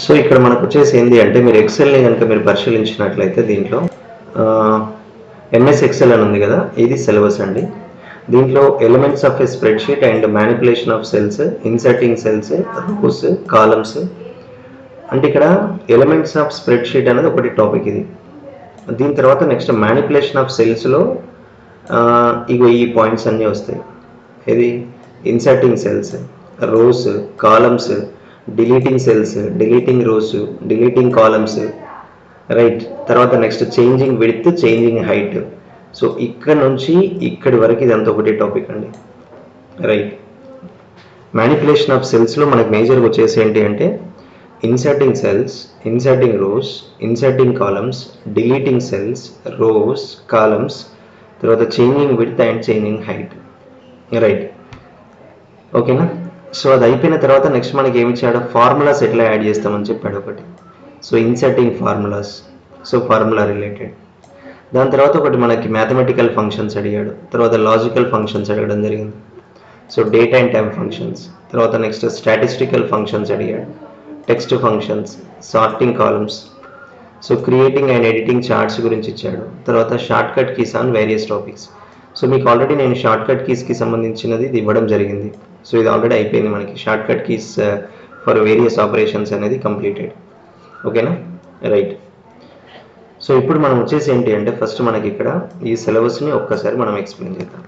So ఇక్కడ మనకు వచ్చేసి ఏంటి అంటే మీరు ఎక్సెల్ని కనుక మీరు పరిశీలించినట్లయితే దీంట్లో ఎంఎస్ ఎక్సెల్ అని ఉంది కదా, ఇది సిలబస్ అండి. దీంట్లో elements of a spreadsheet and manipulation of cells, inserting cells, rows, columns. అంటే ఇక్కడ ఎలిమెంట్స్ ఆఫ్ స్ప్రెడ్షీట్ అనేది ఒకటి టాపిక్ ఇది. దీని తర్వాత నెక్స్ట్ మ్యానిపులేషన్ ఆఫ్ సెల్స్లో ఇగో ఈ పాయింట్స్ అన్నీ వస్తాయి. ఇది inserting cells, rows, columns, deleting cells, deleting rows, deleting columns, right. తర్వాత next changing width, changing height. So ఇక్కడ నుంచి ఇక్కడి వరకు ఇదంతా ఒకటే టాపిక్ అండి, రైట్. మ్యానిపులేషన్ ఆఫ్ సెల్స్లో మనకు మేజర్గా వచ్చేసి ఏంటి అంటే inserting cells, inserting rows, inserting columns, deleting cells, rows, columns, తర్వాత changing width and changing height, right. ఓకేనా. సో అది అయిపోయిన తర్వాత నెక్స్ట్ మనకి ఏమి ఇచ్చాడు, ఫార్ములాస్ ఎట్లా యాడ్ చేస్తామని చెప్పాడు ఒకటి. So inserting formulas, so formula related. దాని తర్వాత ఒకటి మనకి మ్యాథమెటికల్ ఫంక్షన్స్ అడిగాడు, తర్వాత లాజికల్ ఫంక్షన్స్ అడగడం జరిగింది. So date and time functions, తర్వాత నెక్స్ట్ స్టాటిస్టికల్ ఫంక్షన్స్ అడిగాడు, text functions, sorting columns, so creating and editing charts గురించి ఇచ్చాడు. తర్వాత short cut keys on various topics. So మీకు ఆల్రెడీ నేను షార్ట్ కట్ కీస్కి సంబంధించినది ఇది ఇవ్వడం జరిగింది. సో ఇది ఆల్రెడీ అయిపోయింది మనకి, short cut keys for various operations అనేది కంప్లీటెడ్. ఓకేనా, రైట్. సో ఇప్పుడు మనం వచ్చేసి ఏంటి అంటే ఫస్ట్ మనకి ఇక్కడ ఈ సిలబస్ని ఒక్కసారి మనం ఎక్స్ప్లెయిన్ చేద్దాం.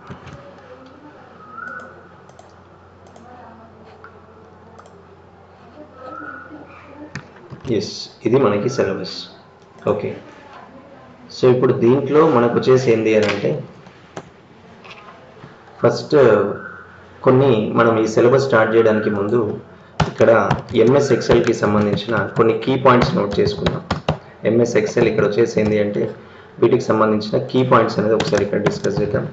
ఎస్, ఇది మనకి సిలబస్. ఓకే. సో ఇప్పుడు దీంట్లో మనకు వచ్చేసి ఏంటి అని అంటే ఫస్ట్ కొన్ని మనం ఈ సిలబస్ స్టార్ట్ చేయడానికి ముందు ఇక్కడ ఎంఎస్ ఎక్సెల్కి సంబంధించిన కొన్ని కీ పాయింట్స్ నోట్ చేసుకుందాం. ఎంఎస్ ఎక్సెల్ ఇక్కడ వచ్చేసి ఏంటి అంటే వీటికి సంబంధించిన కీ పాయింట్స్ అనేది ఒకసారి ఇక్కడ డిస్కస్ చేద్దాం.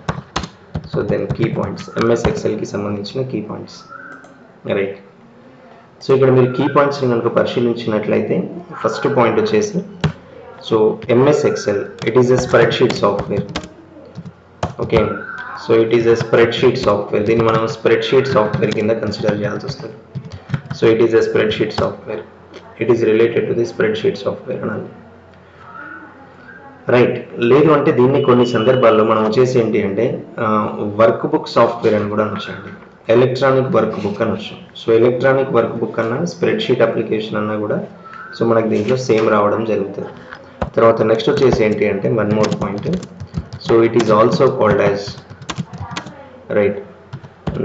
So then key points, MS ఎక్సెల్కి సంబంధించిన కీ పాయింట్స్, రైట్. సో ఇక్కడ మీరు కీ పాయింట్స్ని కనుక పరిశీలించినట్లయితే ఫస్ట్ పాయింట్ వచ్చేసి so MS Excel it is a spreadsheet software. Okay. So it is a spreadsheet software. దీన్ని మనం స్ప్రెడ్షీట్ సాఫ్ట్వేర్ కింద కన్సిడర్ చేయాల్సి వస్తుంది. So it is a spreadsheet software, it is related to the spreadsheet software అనాలి, right. లేదు అంటే దీన్ని కొన్ని సందర్భాల్లో మనం వచ్చేసి ఏంటి అంటే వర్క్ బుక్ సాఫ్ట్వేర్ అని కూడా అనొచ్చండి, ఎలక్ట్రానిక్ వర్క్ బుక్ అనొచ్చు. సో ఎలక్ట్రానిక్ వర్క్ బుక్ అన్నా స్ప్రెడ్షీట్ అప్లికేషన్ అన్నా కూడా సో మనకి దీంట్లో సేమ్ రావడం జరుగుతుంది. తర్వాత నెక్స్ట్ వచ్చేసి ఏంటి అంటే one more point, so it is also called as, right,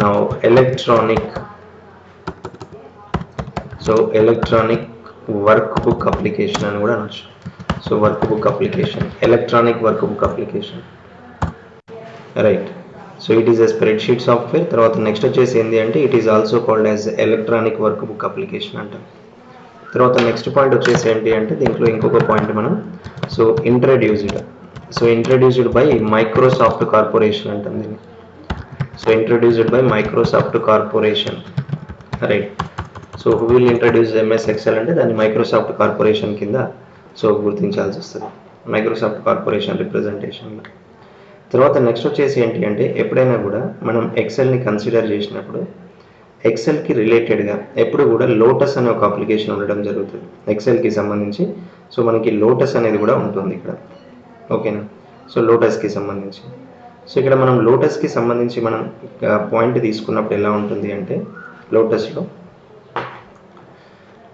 now electronic, so electronic work book application అని కూడా అనొచ్చు. So work book application, electronic work book application, right. So it is a spreadsheet software. తర్వాత next వచ్చేసి ఏంటి అంటే it is also called as electronic work book application అంటాం. తర్వాత next point వచ్చేసి ఏంటి అంటే దీంట్లో ఇంకొక పాయింట్ మనం so introduced, so introduced by Microsoft corporation అంటాం దీన్ని. So introduced by Microsoft corporation, right. So who will introduce MS Excel అంటే దాన్ని మైక్రోసాఫ్ట్ కార్పొరేషన్ కింద సో గుర్తించాల్సి వస్తుంది, మైక్రోసాఫ్ట్ కార్పొరేషన్ రిప్రజెంటేషన్లో. తర్వాత నెక్స్ట్ వచ్చేసి ఏంటి అంటే ఎప్పుడైనా కూడా మనం ఎక్సెల్ని కన్సిడర్ చేసినప్పుడు ఎక్సెల్కి రిలేటెడ్గా ఎప్పుడు కూడా లోటస్ అనే ఒక అప్లికేషన్ ఉండడం జరుగుతుంది ఎక్సెల్కి సంబంధించి. సో మనకి లోటస్ అనేది కూడా ఉంటుంది ఇక్కడ, ఓకేనా. సో లోటస్కి సంబంధించి, సో ఇక్కడ మనం లోటస్కి సంబంధించి మనం పాయింట్ తీసుకున్నప్పుడు ఎలా ఉంటుంది అంటే లోటస్లో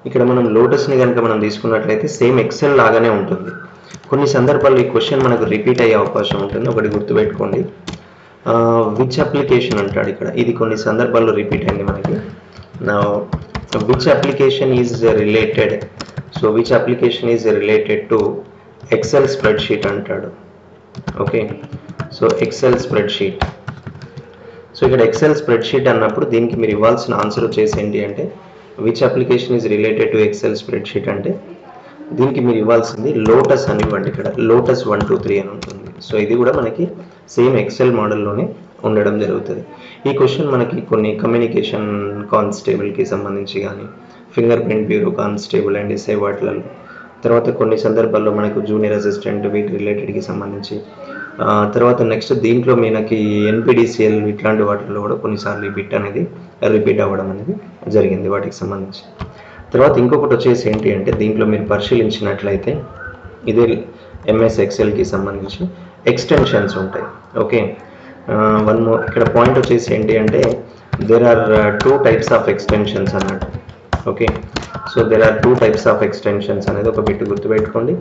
ఇక్కడ మనం లోటస్ని కనుక మనం తీసుకున్నట్లయితే సేమ్ ఎక్సెల్ లాగానే ఉంటుంది. కొన్ని సందర్భాల్లో ఈ క్వశ్చన్ మనకు రిపీట్ అయ్యే అవకాశం ఉంటుంది, ఒకటి గుర్తుపెట్టుకోండి. విచ్ అప్లికేషన్ అంటాడు ఇక్కడ, ఇది కొన్ని సందర్భాల్లో రిపీట్ అయింది మనకి. నా which application is related, so which application is related to Excel spreadsheet అంటాడు, okay. So Excel spreadsheet, so ఇక్కడ ఎక్సెల్ స్ప్రెడ్షీట్ అన్నప్పుడు దీనికి మీరు ఇవ్వాల్సిన ఆన్సర్ వచ్చేసి ఏంటి అంటే which application is related to Excel spreadsheet అంటే దీనికి మీరు ఇవ్వాల్సింది లోటస్ అని ఇవ్వండి. ఇక్కడ లోటస్ 1 2 3 అని ఉంటుంది. సో ఇది కూడా మనకి సేమ్ ఎక్సెల్ మోడల్లోనే ఉండడం జరుగుతుంది. ఈ క్వశ్చన్ మనకి కొన్ని కమ్యూనికేషన్ కానిస్టేబుల్కి సంబంధించి కానీ finger print bureau constable and SI వాటిలలో, తర్వాత కొన్ని సందర్భాల్లో మనకు జూనియర్ అసిస్టెంట్ వీటి రిలేటెడ్కి సంబంధించి, తర్వాత నెక్స్ట్ దీంట్లో మనకి ఎన్పిడిసిఎల్ ఇట్లాంటి వాటిల్లో కూడా కొన్నిసార్లు ఈ బిట్ అనేది రిపీట్ అవ్వడం అనేది జరిగింది వాటికి సంబంధించి. తర్వాత ఇంకొకటి వచ్చేసి ఏంటి అంటే దీంట్లో మీరు పరిశీలించినట్లయితే ఇదే ఎంఎస్ ఎక్సెల్కి సంబంధించి ఎక్స్టెన్షన్స్ ఉంటాయి. ఓకే, వన్ మోర్ ఇక్కడ పాయింట్ వచ్చేసి ఏంటి అంటే there are 2 types of extensions అన్నట్టు. Okay, so there are 2 types of extensions అనేది ఒక బిట్ గుర్తుపెట్టుకోండి.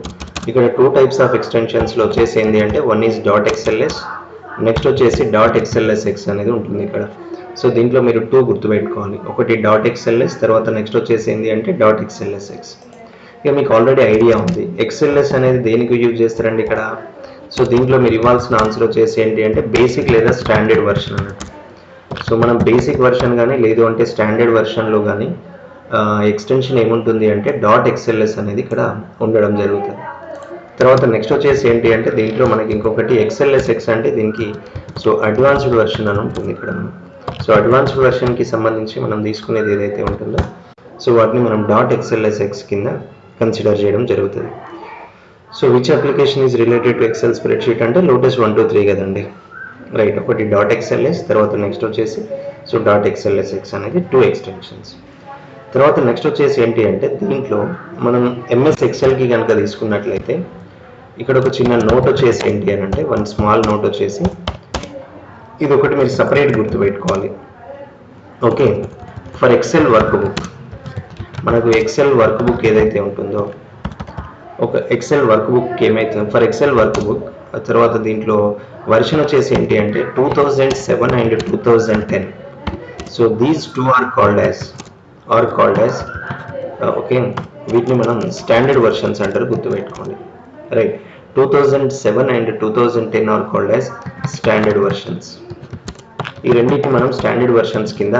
ఇక్కడ 2 టైప్స్ ఆఫ్ ఎక్స్టెన్షన్స్లో వచ్చేసి ఏంటి అంటే one is dot XLS, next వచ్చేసి డాట్ ఎక్స్ఎల్ఎస్ఎక్స్ అనేది ఉంటుంది ఇక్కడ. సో దీంట్లో మీరు 2 గుర్తుపెట్టుకోవాలి, ఒకటి డాట్ ఎక్స్ఎల్ఎస్, తర్వాత నెక్స్ట్ వచ్చేసి ఏంటి అంటే డాట్ ఎక్స్ఎల్ఎస్ఎక్స్. ఇక మీకు ఆల్రెడీ ఐడియా ఉంది ఎక్స్ఎల్ఎస్ అనేది దేనికి యూజ్ చేస్తారండి ఇక్కడ. సో దీంట్లో మీరు ఇవ్వాల్సిన ఆన్సర్ వచ్చేసి ఏంటి అంటే బేసిక్ లేదా స్టాండర్డ్ వర్షన్ అన్నట్టు. సో మనం బేసిక్ వర్షన్ కానీ లేదు అంటే స్టాండర్డ్ వర్షన్లో కానీ ఎక్స్టెన్షన్ ఏముంటుంది అంటే డాట్ ఎక్స్ఎల్ఎస్ అనేది ఇక్కడ ఉండడం జరుగుతుంది. తర్వాత నెక్స్ట్ వచ్చేసి ఏంటి అంటే దీంట్లో మనకి ఇంకొకటి ఎక్స్ఎల్ఎస్ఎక్స్ అంటే దీనికి సో అడ్వాన్స్డ్ వర్షన్ అని ఉంటుంది ఇక్కడ. సో అడ్వాన్స్డ్ వర్షన్కి సంబంధించి మనం తీసుకునేది ఏదైతే ఉంటుందో సో వాటిని మనం డాట్ ఎక్స్ఎల్ఎస్ఎక్స్ కింద కన్సిడర్ చేయడం జరుగుతుంది. So which application is related to Excel spreadsheet అంటే లోటస్ 1 2 3 కదండి, రైట్. ఒకటి డాట్ ఎక్స్ఎల్ఎస్, తర్వాత నెక్స్ట్ వచ్చేసి సో డాట్ ఎక్స్ఎల్ఎస్ఎక్స్ అనేది 2 ఎక్స్టెన్షన్స్. తర్వాత నెక్స్ట్ వచ్చేసి ఏంటి అంటే దీంట్లో మనం ఎంఎస్ ఎక్సెల్కి కనుక తీసుకున్నట్లయితే ఇక్కడ ఒక చిన్న నోట్ వచ్చేసి ఏంటి అని అంటే వన్ స్మాల్ నోట్ వచ్చేసి ఇది ఒకటి మీరు సపరేట్ గుర్తుపెట్టుకోవాలి. Okay, for Excel workbook మనకు ఎక్సెల్ వర్క్ బుక్ ఏదైతే ఉంటుందో ఒక ఎక్సెల్ వర్క్ బుక్ ఏమైతే ఫర్ ఎక్సెల్ వర్క్ బుక్ తర్వాత దీంట్లో వర్షన్ వచ్చేసి ఏంటి అంటే 2007 and 2010. So these 2 are called as okay, వీటిని మనం స్టాండర్డ్ వర్షన్స్ అంటారు గుర్తుపెట్టుకోండి, right. 2007 and 2010 are called as standard versions. ఈ రెండింటిని మనం స్టాండర్డ్ వర్షన్స్ కింద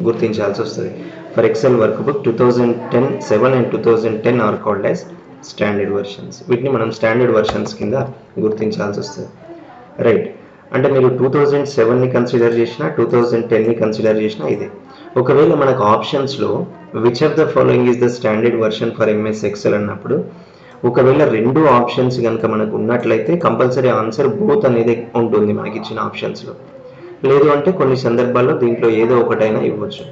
గుర్తించాల్సి వస్తుంది. For Excel workbook 2007 and 2010 are called as standard versions. వీటిని మనం స్టాండర్డ్ వర్షన్స్ కింద గుర్తించాల్సి వస్తుంది, రైట్. అంటే మీరు 2007ని కన్సిడర్ చేసినా 2010ని కన్సిడర్ చేసినా ఇదే. ఒకవేళ మనకు ఆప్షన్స్లో which of the following is the standard version for MS Excel అన్నప్పుడు ఒకవేళ 2 ఆప్షన్స్ కనుక మనకు ఉన్నట్లయితే కంపల్సరీ ఆన్సర్ బోత్ అనేది ఉంటుంది మనకి ఇచ్చిన ఆప్షన్స్లో. లేదు అంటే కొన్ని సందర్భాల్లో దీంట్లో ఏదో ఒకటైనా ఇవ్వచ్చు.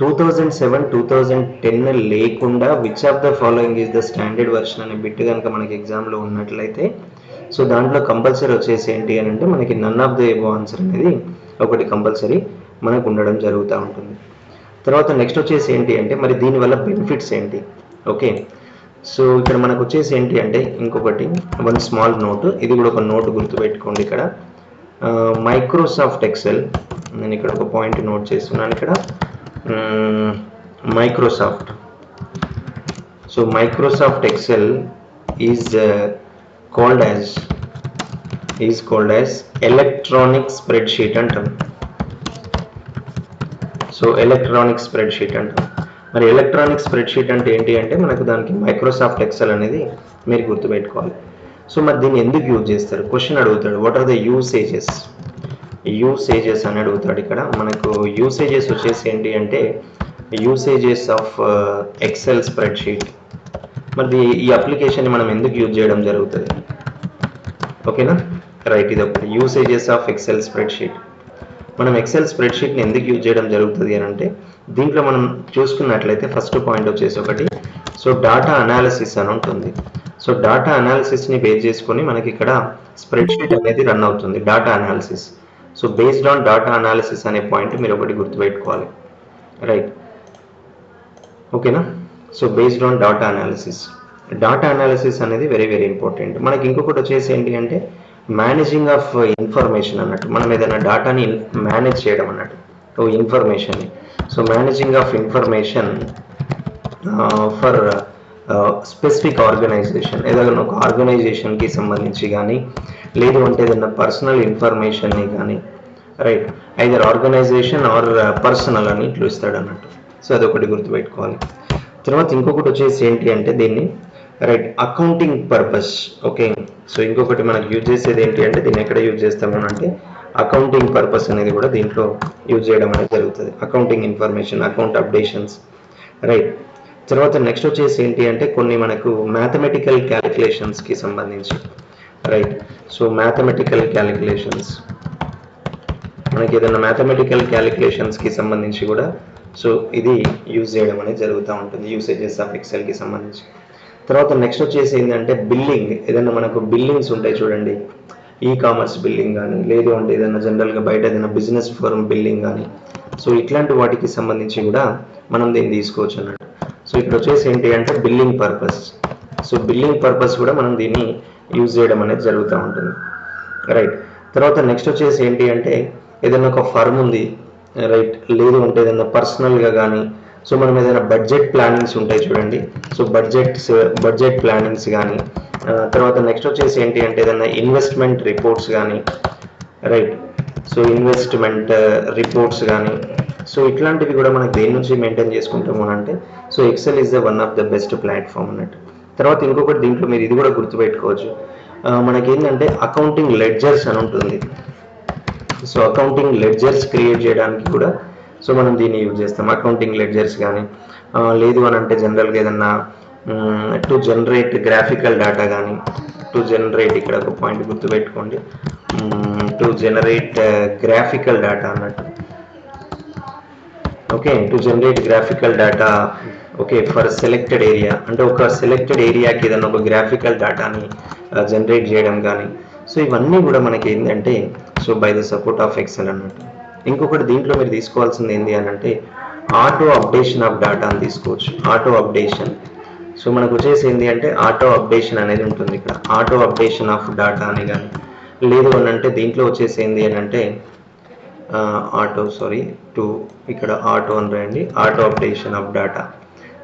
2007 2010 లేకుండా which of the following is the standard version అనే బిట్ కనుక మనకి ఎగ్జామ్లో ఉన్నట్లయితే సో దాంట్లో కంపల్సరీ వచ్చేసి ఏంటి అని అంటే మనకి none of the above answer అనేది ఒకటి కంపల్సరీ మనకు ఉండడం జరుగుతూ ఉంటుంది. తర్వాత నెక్స్ట్ వచ్చేసి ఏంటి అంటే మరి దీనివల్ల బెనిఫిట్స్ ఏంటి. ఓకే, సో ఇక్కడ మనకు వచ్చేసి ఏంటి అంటే ఇంకొకటి వన్ స్మాల్ నోట్, ఇది కూడా ఒక నోట్ గుర్తుపెట్టుకోండి. ఇక్కడ మైక్రోసాఫ్ట్ ఎక్సెల్, నేను ఇక్కడ ఒక పాయింట్ నోట్ చేస్తున్నాను ఇక్కడ Microsoft. So Microsoft Excel is called as electronic spread sheet అంటాం. సో ఎలక్ట్రానిక్ స్ప్రెడ్ షీట్ అంటాం. మరి ఎలక్ట్రానిక్ స్ప్రెడ్ షీట్ అంటే ఏంటి అంటే మనకు దానికి మైక్రోసాఫ్ట్ ఎక్సెల్ అనేది మీరు గుర్తుపెట్టుకోవాలి. సో మరి దీన్ని ఎందుకు యూజ్ చేస్తారు క్వశ్చన్ అడుగుతాడు. వాట్ ఆర్ ద యూసేజెస్ అని అడుగుతాడు. ఇక్కడ మనకు యూసేజెస్ వచ్చేసి ఏంటి అంటే usages of Excel spreadsheet. మరి ఈ అప్లికేషన్ మనం ఎందుకు యూజ్ చేయడం జరుగుతుంది, ఓకేనా, రైట్. ఇది ఒకటి usages of Excel spreadsheet. మనం ఎక్సెల్ స్ప్రెడ్ షీట్ని ఎందుకు యూజ్ చేయడం జరుగుతుంది అని అంటే దీంట్లో మనం చూసుకున్నట్లయితే ఫస్ట్ పాయింట్ వచ్చేసి ఒకటి సో డాటా అనాలిసిస్ అని ఉంటుంది. సో డాటా అనాలిసిస్ని బేస్ చేసుకొని మనకి ఇక్కడ స్ప్రెడ్ షీట్ అనేది రన్ అవుతుంది, data analysis. So based on data analysis అనే పాయింట్ మీరు ఒకటి గుర్తుపెట్టుకోవాలి, రైట్, ఓకేనా. So based on data analysis అనేది వెరీ వెరీ ఇంపార్టెంట్. మనకి ఇంకొకటి వచ్చేసి ఏంటి అంటే మేనేజింగ్ ఆఫ్ ఇన్ఫర్మేషన్ అన్నట్టు. మనం ఏదైనా డాటాని మేనేజ్ చేయడం అన్నట్టు ఇన్ఫర్మేషన్ని. So managing of information for specific organisation, ఏదైనా ఒక ఆర్గనైజేషన్కి సంబంధించి కానీ లేదు అంటే ఏదైనా పర్సనల్ ఇన్ఫర్మేషన్ని కానీ, right, either organization or personal అని ఇట్లా ఇస్తాడు అన్నట్టు. సో అదొకటి గుర్తుపెట్టుకోవాలి. తర్వాత ఇంకొకటి వచ్చేసి ఏంటి అంటే దీన్ని right accounting purpose. Okay, so ఇంకొకటి మనకు యూజ్ చేసేది ఏంటి అంటే దీన్ని ఎక్కడ యూజ్ చేస్తాము అంటే అకౌంటింగ్ పర్పస్ అనేది కూడా దీంట్లో యూజ్ చేయడం అనేది జరుగుతుంది. Accounting information, account updations, right. తర్వాత నెక్స్ట్ వచ్చేసి ఏంటి అంటే కొన్ని మనకు మ్యాథమెటికల్ క్యాలిక్యులేషన్స్కి సంబంధించి, రైట్. సో మ్యాథమెటికల్ క్యాలిక్యులేషన్స్ మనకి ఏదైనా మ్యాథమెటికల్ క్యాలిక్యులేషన్స్కి సంబంధించి కూడా సో ఇది యూజ్ చేయడం అనేది జరుగుతూ ఉంటుంది యూసేజెస్ ఆఫ్ ఎక్సెల్కి సంబంధించి. తర్వాత నెక్స్ట్ వచ్చేసి ఏంటంటే బిల్లింగ్. ఏదైనా మనకు బిల్లింగ్స్ ఉంటాయి చూడండి, ఈ కామర్స్ బిల్లింగ్ కానీ, లేదు అంటే ఏదైనా జనరల్గా బయట ఏదైనా బిజినెస్ ఫర్మ్ బిల్లింగ్ కానీ, సో ఇట్లాంటి వాటికి సంబంధించి కూడా మనం దీన్ని తీసుకోవచ్చు అన్నట్టు. సో ఇక్కడ వచ్చేసి ఏంటి అంటే billing purpose. So billing purpose కూడా మనం దీన్ని యూజ్ చేయడం అనేది జరుగుతూ ఉంటుంది, రైట్. తర్వాత నెక్స్ట్ వచ్చేసి ఏంటి అంటే ఏదైనా ఒక ఫర్మ్ ఉంది, రైట్, లేదు అంటే ఏదైనా పర్సనల్గా కానీ, సో మనం ఏదైనా బడ్జెట్ ప్లానింగ్స్ ఉంటాయి చూడండి, సో బడ్జెట్ ప్లానింగ్స్ కానీ, తర్వాత నెక్స్ట్ వచ్చేసి ఏంటి అంటే ఏదైనా ఇన్వెస్ట్మెంట్ రిపోర్ట్స్ కానీ, రైట్, సో ఇన్వెస్ట్మెంట్ రిపోర్ట్స్ కానీ, సో ఇట్లాంటివి కూడా మనకి దేని నుంచి మెయింటైన్ చేసుకుంటాము అంటే, so Excel is the one of the best platform అన్నట్టు. తర్వాత ఇంకొకటి దీంట్లో మీరు ఇది కూడా గుర్తుపెట్టుకోవచ్చు, మనకి ఏంటంటే అకౌంటింగ్ లెడ్జర్స్ అని ఉంటుంది. సో అకౌంటింగ్ లెడ్జర్స్ క్రియేట్ చేయడానికి కూడా సో మనం దీన్ని యూజ్ చేస్తాం. అకౌంటింగ్ లెడ్జర్స్ కానీ, లేదు అని అంటే జనరల్గా ఏదన్నా టు జనరేట్ గ్రాఫికల్ డేటా కానీ, టు జనరేట్, ఇక్కడ ఒక పాయింట్ గుర్తుపెట్టుకోండి, టు జనరేట్ గ్రాఫికల్ డేటా అన్నట్టు. Okay, to generate graphical data, okay, for selected area, అంటే ఒక సెలెక్టెడ్ ఏరియాకి ఏదైనా ఒక గ్రాఫికల్ డేటాని జనరేట్ చేయడం కానీ, సో ఇవన్నీ కూడా మనకి ఏంటంటే so by the support of Excel అన్నట్టు. ఇంకొకటి దీంట్లో మీరు తీసుకోవాల్సింది ఏంటి అని అంటే ఆటో అప్డేషన్ ఆఫ్ డేటా అని తీసుకోవచ్చు. ఆటో అప్డేషన్, సో మనకు వచ్చేసి ఏంటి అంటే ఆటో అప్డేషన్ అనేది ఉంటుంది ఇక్కడ. ఆటో అప్డేషన్ ఆఫ్ డేటా అని కానీ, లేదు అని అంటే దీంట్లో వచ్చేసి ఏంటి అని అంటే ఇక్కడ ఆటో అని రాయండి, ఆటో అప్డేషన్ ఆఫ్ డేటా.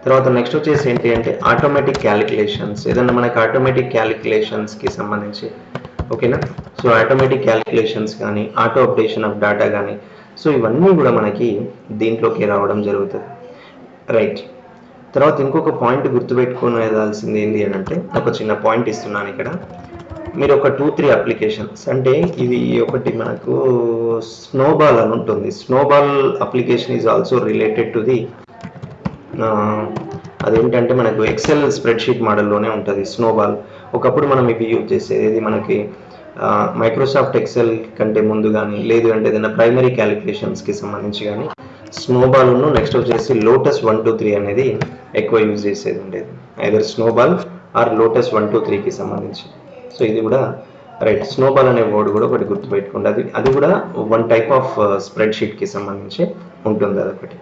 తర్వాత నెక్స్ట్ వచ్చేసి ఏంటి అంటే ఆటోమేటిక్ క్యాలిక్యులేషన్స్. ఏదన్నా మనకి ఆటోమేటిక్ క్యాలిక్యులేషన్స్కి సంబంధించి, ఓకేనా, సో ఆటోమేటిక్ క్యాలిక్యులేషన్స్ కానీ, ఆటో అప్డేషన్ ఆఫ్ డేటా కానీ, సో ఇవన్నీ కూడా మనకి దీంట్లోకి రావడం జరుగుతుంది, రైట్. తర్వాత ఇంకొక పాయింట్ గుర్తుపెట్టుకునేదాల్సింది ఏంటి అని అంటే ఒక చిన్న పాయింట్ ఇస్తున్నాను ఇక్కడ. మీరు ఒక 2-3 అప్లికేషన్స్, అంటే ఇది ఒకటి మనకు స్నోబాల్ అని ఉంటుంది. Snowball application is also related to the, అదేంటంటే మనకు ఎక్సెల్ స్ప్రెడ్షీట్ మోడల్లోనే ఉంటుంది స్నోబాల్. ఒకప్పుడు మనం ఇవి యూజ్ చేసేది, ఇది మనకి మైక్రోసాఫ్ట్ ఎక్సెల్ కంటే ముందు కానీ, లేదు అంటే ఏదైనా ప్రైమరీ క్యాలిక్యులేషన్స్కి సంబంధించి కానీ స్నోబాల్ను, నెక్స్ట్ వచ్చేసి లోటస్ 1-2-3 అనేది ఎక్కువ యూజ్ చేసేది ఉండేది. ఐదర్ స్నోబాల్ ఆర్ లోటస్ 1-2-3కి సంబంధించి. సో ఇది కూడా రైట్, స్నోబాల్ అనే వర్డ్ కూడా ఒకటి గుర్తుపెట్టుకోండి. అది కూడా వన్ టైప్ ఆఫ్ స్ప్రెడ్షీట్కి సంబంధించి ఉంటుంది, అదొకటి.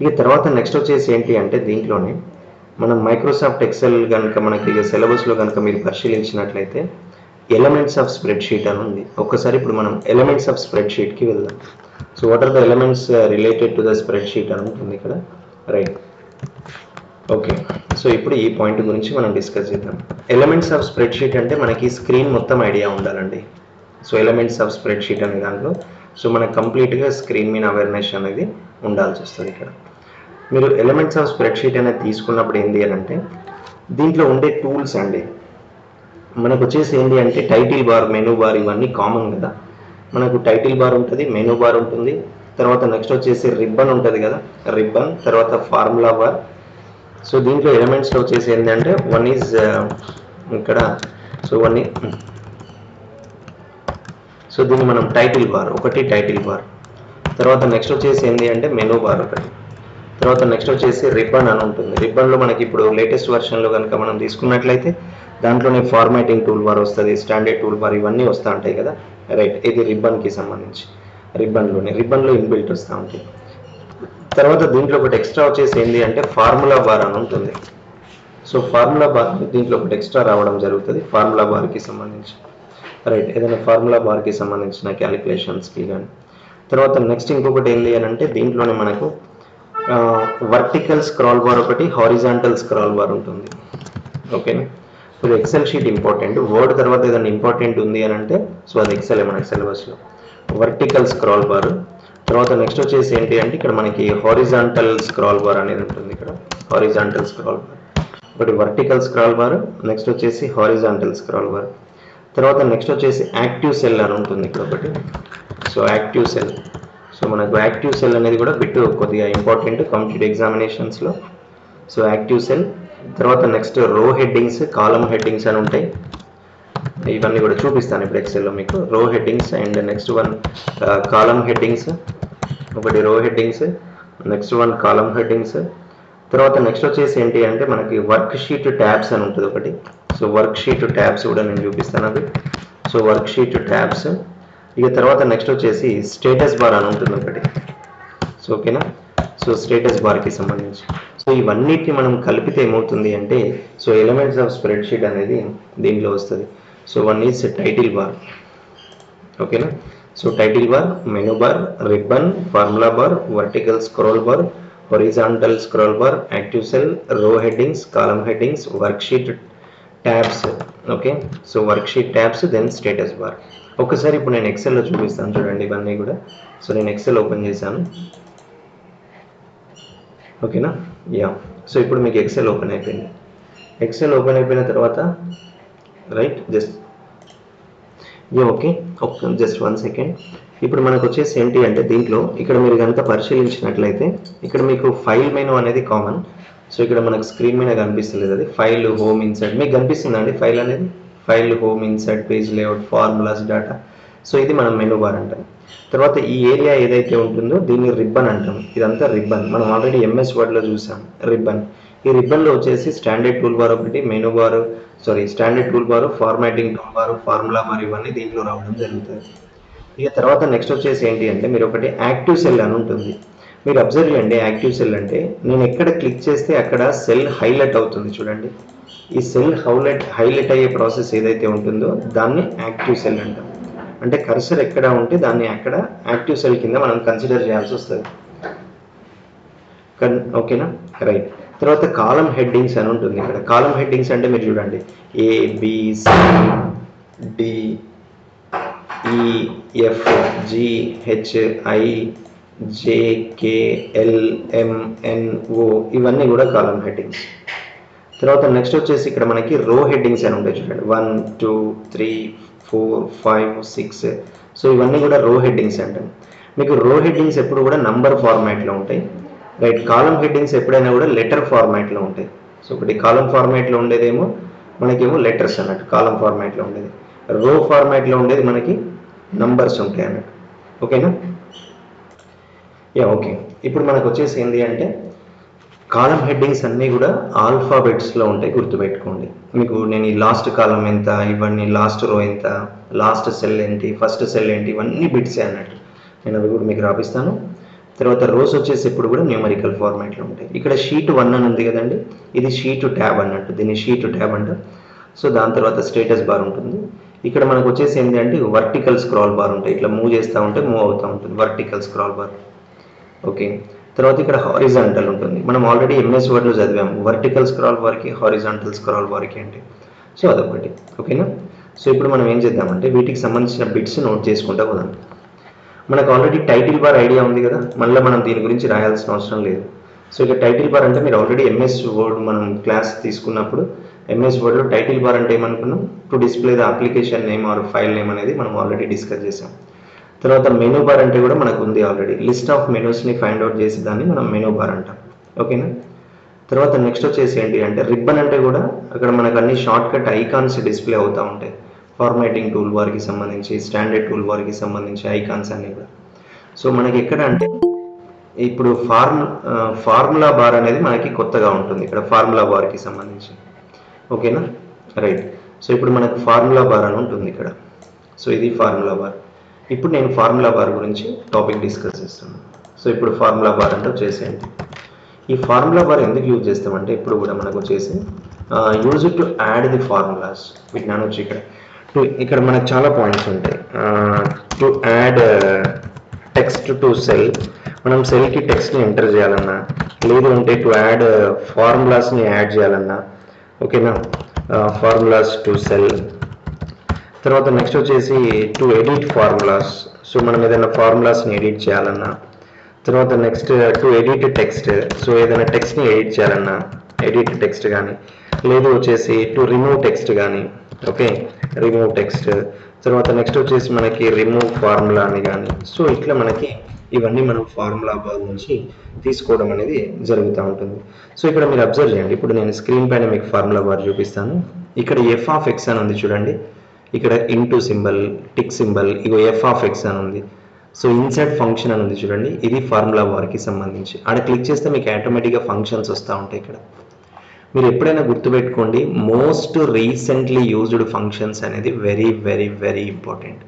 ఇక తర్వాత నెక్స్ట్ వచ్చేసి ఏంటి అంటే దీంట్లోనే మనం మైక్రోసాఫ్ట్ ఎక్సెల్ కనుక మనకి సిలబస్లో కనుక మీరు పరిశీలించినట్లయితే ఎలిమెంట్స్ ఆఫ్ స్ప్రెడ్షీట్ అని ఉంది. ఒక్కసారి ఇప్పుడు మనం ఎలిమెంట్స్ ఆఫ్ స్ప్రెడ్షీట్కి వెళ్దాం. So what are the elements related to the spreadsheet అని ఉంటుంది ఇక్కడ, రైట్. ఓకే, సో ఇప్పుడు ఈ పాయింట్ గురించి మనం డిస్కస్ చేద్దాం. ఎలిమెంట్స్ ఆఫ్ స్ప్రెడ్షీట్ అంటే మనకి స్క్రీన్ మొత్తం ఐడియా ఉండాలండి. సో ఎలిమెంట్స్ ఆఫ్ స్ప్రెడ్షీట్ అనే దాంట్లో సో మనకు కంప్లీట్గా స్క్రీన్ మీద అవేర్నెస్ అనేది ఉండాల్సి వస్తుంది. ఇక్కడ మీరు ఎలిమెంట్స్ ఆఫ్ స్ప్రెడ్షీట్ అనేది తీసుకున్నప్పుడు ఏంటి అని అంటే దీంట్లో ఉండే టూల్స్ అండి, మనకు వచ్చేసి ఏంటి అంటే టైటిల్ బార్, మెనూ బార్, ఇవన్నీ కామన్ కదా. మనకు టైటిల్ బార్ ఉంటుంది, మెనూ బార్ ఉంటుంది, తర్వాత నెక్స్ట్ వచ్చేసి రిబ్బన్ ఉంటుంది కదా, రిబ్బన్, తర్వాత ఫార్ములా బార్. సో దీంట్లో ఎలిమెంట్స్లో వచ్చేసి ఏంటంటే వన్ ఈజ్ ఇక్కడ, సో దీన్ని మనం టైటిల్ బార్ ఒకటి, టైటిల్ బార్. తర్వాత నెక్స్ట్ వచ్చేసి ఏంటి అంటే మెనూ బార్ ఒకటి. తర్వాత నెక్స్ట్ వచ్చేసి రిబ్బన్ అని ఉంటుంది. రిబ్బన్లో మనకి ఇప్పుడు లేటెస్ట్ వర్షన్లో కనుక మనం తీసుకున్నట్లయితే దాంట్లోనే ఫార్మాటింగ్ టూల్ బార్ వస్తుంది, స్టాండర్డ్ టూల్ బార్, ఇవన్నీ వస్తూ ఉంటాయి కదా, రైట్. ఇది రిబ్బన్కి సంబంధించి, రిబ్బన్లో ఇన్బిల్ట్ వస్తూ ఉంటాయి. తర్వాత దీంట్లో ఒకటి ఎక్స్ట్రా వచ్చేసి ఏంటి అంటే ఫార్ములా బార్ అని ఉంటుంది. సో ఫార్ములా బార్ దీంట్లో ఒకటి ఎక్స్ట్రా రావడం జరుగుతుంది ఫార్ములా బార్కి సంబంధించి, రైట్. ఏదైనా ఫార్ములా బార్కి సంబంధించిన క్యాలిక్యులేషన్స్కి కానీ. తర్వాత నెక్స్ట్ ఇంకొకటి ఏంటి అని అంటే దీంట్లోనే మనకు వర్టికల్ స్క్రాల్ బార్ ఒకటి, హారిజాంటల్ స్క్రాల్ బార్ ఉంటుంది, ఓకేనా. ఇప్పుడు ఎక్సెల్ షీట్ ఇంపార్టెంట్, వర్డ్ తర్వాత ఏదైనా ఇంపార్టెంట్ ఉంది అని అంటే సో అది ఎక్సెల్ మనకి సిలబస్లో. Vertical scroll bar. తర్వాత నెక్స్ట్ వచ్చేసి ఏంటి అంటే ఇక్కడ మనకి హారిజాంటల్ స్క్రాల్ బార్ అనేది ఉంటుంది. ఇక్కడ హారిజాంటల్ స్క్రాల్ బార్ ఒకటి, వర్టికల్ స్క్రాల్ బార్, నెక్స్ట్ వచ్చేసి హారిజాంటల్ స్క్రాల్ బార్. తర్వాత నెక్స్ట్ వచ్చేసి యాక్టివ్ సెల్ అని ఉంటుంది ఇక్కడ ఒకటి. సో యాక్టివ్ సెల్, సో మనకు యాక్టివ్ సెల్ అనేది కూడా బిట్ కొద్దిగా ఇంపార్టెంట్ కాంపిటేటివ్ ఎగ్జామినేషన్స్లో. So active cell. తర్వాత next row headings, column headings అని ఉంటాయి. ఇవన్నీ కూడా చూపిస్తాను ఇప్పుడు ఎక్సెల్లో మీకు. Row headings and next one column headings, ఒకటి row headings, next one column headings. తర్వాత నెక్స్ట్ వచ్చేసి ఏంటి అంటే మనకి వర్క్ షీట్ ట్యాబ్స్ అని ఉంటుంది ఒకటి. సో వర్క్ షీట్ ట్యాబ్స్ కూడా నేను చూపిస్తాను అవి. So work sheet tabs. ఇక తర్వాత నెక్స్ట్ వచ్చేసి స్టేటస్ బార్ అని ఉంటుంది ఒకటి. సో ఓకేనా. సో స్టేటస్ బార్కి సంబంధించి సో ఇవన్నిటిని మనం కలిపితే ఏమవుతుంది అంటే so elements of spreadsheet అనేది దీంట్లో వస్తుంది. So one is title bar. ఓకేనా. So title bar, menu bar, ribbon, formula bar, vertical scroll bar, horizontal scroll bar, active cell, row headings, column headings, worksheet tabs. Okay. So worksheet tabs, then status bar. ఒకసారి ఇప్పుడు నేను ఎక్సెల్లో చూపిస్తాను చూడండి ఇవన్నీ కూడా. So నేను XL open చేశాను. ఓకేనా. యా. సో ఇప్పుడు మీకు ఎక్సెల్ ఓపెన్ అయిపోయింది. ఎక్సెల్ ఓపెన్ అయిపోయిన తర్వాత right just okay just 1 second. ఇప్పుడు మనకు వచ్చేసి ఏంటి అంటే దీంట్లో ఇక్కడ మీరు కనుక పరిశీలించినట్లయితే ఇక్కడ మీకు ఫైల్ మెనూ అనేది కామన్. సో ఇక్కడ మనకు స్క్రీన్ మీద కనిపిస్తుంది అది ఫైల్, హోమ్, ఇన్సర్ట్. మీకు కనిపిస్తుందా అండి ఫైల్ అనేది? File, home, insert, page layout, formulas, data. So ఇది మనం మెనూ బార్ అంటాం. తర్వాత ఈ ఏరియా ఏదైతే ఉంటుందో దీన్ని రిబ్బన్ అంటాం. ఇదంతా రిబ్బన్. మనం ఆల్రెడీ ఎంఎస్ వర్డ్లో చూసాం రిబ్బన్. ఈ రిబ్బన్లో వచ్చేసి స్టాండర్డ్ టూల్ బార్ ఒకటి, menu bar, standard tool bar, formatting tool bar, formula bar ఇవన్నీ దీంట్లో రావడం జరుగుతుంది. ఇక తర్వాత నెక్స్ట్ వచ్చేసి ఏంటి అంటే మీరు ఒకటి యాక్టివ్ సెల్ అని ఉంటుంది. మీరు అబ్జర్వ్ చేయండి. యాక్టివ్ సెల్ అంటే నేను ఎక్కడ క్లిక్ చేస్తే అక్కడ సెల్ హైలైట్ అవుతుంది చూడండి. ఈ సెల్ హైలైట్ అయ్యే ప్రాసెస్ ఏదైతే ఉంటుందో దాన్ని యాక్టివ్ సెల్ అంటాం. అంటే కర్సర్ ఎక్కడ ఉంటే దాన్ని అక్కడ యాక్టివ్ సెల్ కింద మనం కన్సిడర్ చేయాల్సి వస్తుంది. ఓకేనా. రైట్. తర్వాత కాలమ్ హెడ్డింగ్స్ అని ఉంటుంది. ఇక్కడ కాలమ్ హెడ్డింగ్స్ అంటే మీరు చూడండి A, B, C, D, E, F, G, H, I, J, K, L, M, N, O ఇవన్నీ కూడా కాలమ్ హెడ్డింగ్స్. తర్వాత నెక్స్ట్ వచ్చేసి ఇక్కడ మనకి రో హెడ్డింగ్స్ అని ఉంటాయి చూడండి 1, 2, 3, 4, 5, 6. సో ఇవన్నీ కూడా రో హెడ్డింగ్స్ అంటాం. మీకు రో హెడ్డింగ్స్ ఎప్పుడు కూడా నంబర్ ఫార్మాట్లో ఉంటాయి. రైట్. కాలమ్ హెడ్డింగ్స్ ఎప్పుడైనా కూడా లెటర్ ఫార్మాట్లో ఉంటాయి. సో ఒకటి కాలమ్ ఫార్మాట్లో ఉండేదేమో మనకేమో లెటర్స్ అన్నట్టు కాలమ్ ఫార్మాట్లో ఉండేది. రో ఫార్మాట్లో ఉండేది మనకి నంబర్స్ ఉంటాయి అన్నట్టు. ఓకేనా. Yeah okay. ఇప్పుడు మనకు వచ్చేసి ఏంటి అంటే కాలమ్ హెడ్డింగ్స్ అన్నీ కూడా ఆల్ఫాబెట్స్లో ఉంటాయి, గుర్తుపెట్టుకోండి. మీకు నేను ఈ లాస్ట్ కాలం ఎంత, ఇవన్నీ లాస్ట్ రో ఎంత, లాస్ట్ సెల్ ఏంటి, ఫస్ట్ సెల్ ఏంటి, ఇవన్నీ బిట్సే అన్నట్టు. నేను అవి కూడా మీకు రాపిస్తాను. తర్వాత రోస్ వచ్చేసి ఇప్పుడు కూడా న్యూమరికల్ ఫార్మాట్లో ఉంటాయి. ఇక్కడ షీట్ 1 అని ఉంది కదండి, ఇది షీట్ ట్యాబ్ అన్నట్టు, దీన్ని షీట్ ట్యాబ్ అంటారు. సో దాని తర్వాత స్టేటస్ బార్ ఉంటుంది. ఇక్కడ మనకు వచ్చేసి ఏంటి అంటే వర్టికల్ స్క్రాల్ బార్ ఉంటాయి. ఇట్లా మూవ్ చేస్తూ ఉంటే మూవ్ అవుతూ ఉంటుంది వర్టికల్ స్క్రాల్ బార్. ఓకే. తర్వాత ఇక్కడ హారిజాంటల్ ఉంటుంది. మనం ఆల్రెడీ ఎంఎస్ వర్డ్లో చదివాము వర్టికల్ స్క్రాల్ బార్కి, హారిజాంటల్ స్క్రాల్ బార్కి అంటే. సో అదొకటి. ఓకేనా. సో ఇప్పుడు మనం ఏం చేద్దామంటే వీటికి సంబంధించిన బిట్స్ నోట్ చేసుకుంటా పోదాం. మనకు ఆల్రెడీ టైటిల్ బార్ ఐడియా ఉంది కదా, మళ్ళీ మనం దీని గురించి రాయాల్సిన అవసరం లేదు. సో ఇక టైటిల్ బార్ అంటే మీరు ఆల్రెడీ ఎంఎస్ వర్డ్ మనం క్లాస్ తీసుకున్నప్పుడు ఎంఎస్ వర్డ్లో టైటిల్ బార్ అంటే ఏమనుకున్నాం, to display the application name or file name అనేది మనం ఆల్రెడీ డిస్కస్ చేసాం. తర్వాత మెనూ బార్ అంటే కూడా మనకు ఉంది ఆల్రెడీ, లిస్ట్ ఆఫ్ మెనూస్ని ఫైండ్ అవుట్ చేసి దాన్ని మనం మెనూ బార్ అంటాం. ఓకేనా. తర్వాత నెక్స్ట్ వచ్చేసి ఏంటి అంటే రిబ్బన్ అంటే కూడా అక్కడ మనకు అన్ని షార్ట్ కట్ ఐకాన్స్ డిస్ప్లే అవుతూ ఉంటాయి. ఫార్మాటింగ్ టూల్ బార్కి సంబంధించి, స్టాండర్డ్ టూల్ బార్కి సంబంధించి ఐకాన్స్ అన్నీ కూడా. సో మనకి ఎక్కడ అంటే ఇప్పుడు ఫార్ములా బార్ అనేది మనకి కొత్తగా ఉంటుంది ఇక్కడ ఫార్ములా బార్కి సంబంధించి. ఓకేనా. రైట్. సో ఇప్పుడు మనకు ఫార్ములా బార్ అని ఉంటుంది ఇక్కడ. సో ఇది ఫార్ములా బార్. ఇప్పుడు నేను ఫార్ములా బార్ గురించి టాపిక్ డిస్కస్ చేస్తున్నాను. సో ఇప్పుడు ఫార్ములా బార్ అంటే వచ్చేసేయండి. ఈ ఫార్ములా బార్ ఎందుకు యూజ్ చేస్తామంటే ఇప్పుడు కూడా మనకు వచ్చేసి use to add the formulas. వీటిని అనొచ్చు ఇక్కడ మనకు చాలా పాయింట్స్ ఉంటాయి. To add text to cell, మనం సెల్కి టెక్స్ట్ని ఎంటర్ చేయాలన్నా, లేదు అంటే టు యాడ్ ఫార్ములాస్ని యాడ్ చేయాలన్నా. ఓకేనా. Formulas to cell. తర్వాత నెక్స్ట్ వచ్చేసి టు ఎడిట్ ఫార్ములాస్. సో మనం ఏదైనా ఫార్ములాస్ని ఎడిట్ చేయాలన్నా. తర్వాత next to edit text. So ఏదైనా టెక్స్ట్ని ఎడిట్ చేయాలన్నా ఎడిట్ టెక్స్ట్ కానీ, లేదు వచ్చేసి టు రిమూవ్ టెక్స్ట్ కానీ. ఓకే. Remove text. తర్వాత నెక్స్ట్ వచ్చేసి మనకి రిమూవ్ ఫార్ములా అని కానీ. సో ఇట్లా మనకి ఇవన్నీ మనం ఫార్ములా బార్ నుంచి తీసుకోవడం అనేది జరుగుతూ ఉంటుంది. సో ఇక్కడ మీరు అబ్జర్వ్ చేయండి. ఇప్పుడు నేను స్క్రీన్ పైన మీకు ఫార్ములా బార్ చూపిస్తాను. ఇక్కడ ఎఫ్ ఆఫ్ ఎక్స్ అని ఉంది చూడండి. ఇక్కడ into symbol, tick symbol, ego F of X అని ఉంది. సో ఇన్సర్ట్ ఫంక్షన్ అని ఉంది చూడండి, ఇది ఫార్ములా బార్కి సంబంధించి. ఆడ క్లిక్ చేస్తే మీకు ఆటోమేటిక్గా ఫంక్షన్స్ వస్తూ ఉంటాయి. ఇక్కడ మీరు ఎప్పుడైనా గుర్తుపెట్టుకోండి, మోస్ట్ రీసెంట్లీ యూజ్డ్ ఫంక్షన్స్ అనేది వెరీ వెరీ వెరీ ఇంపార్టెంట్.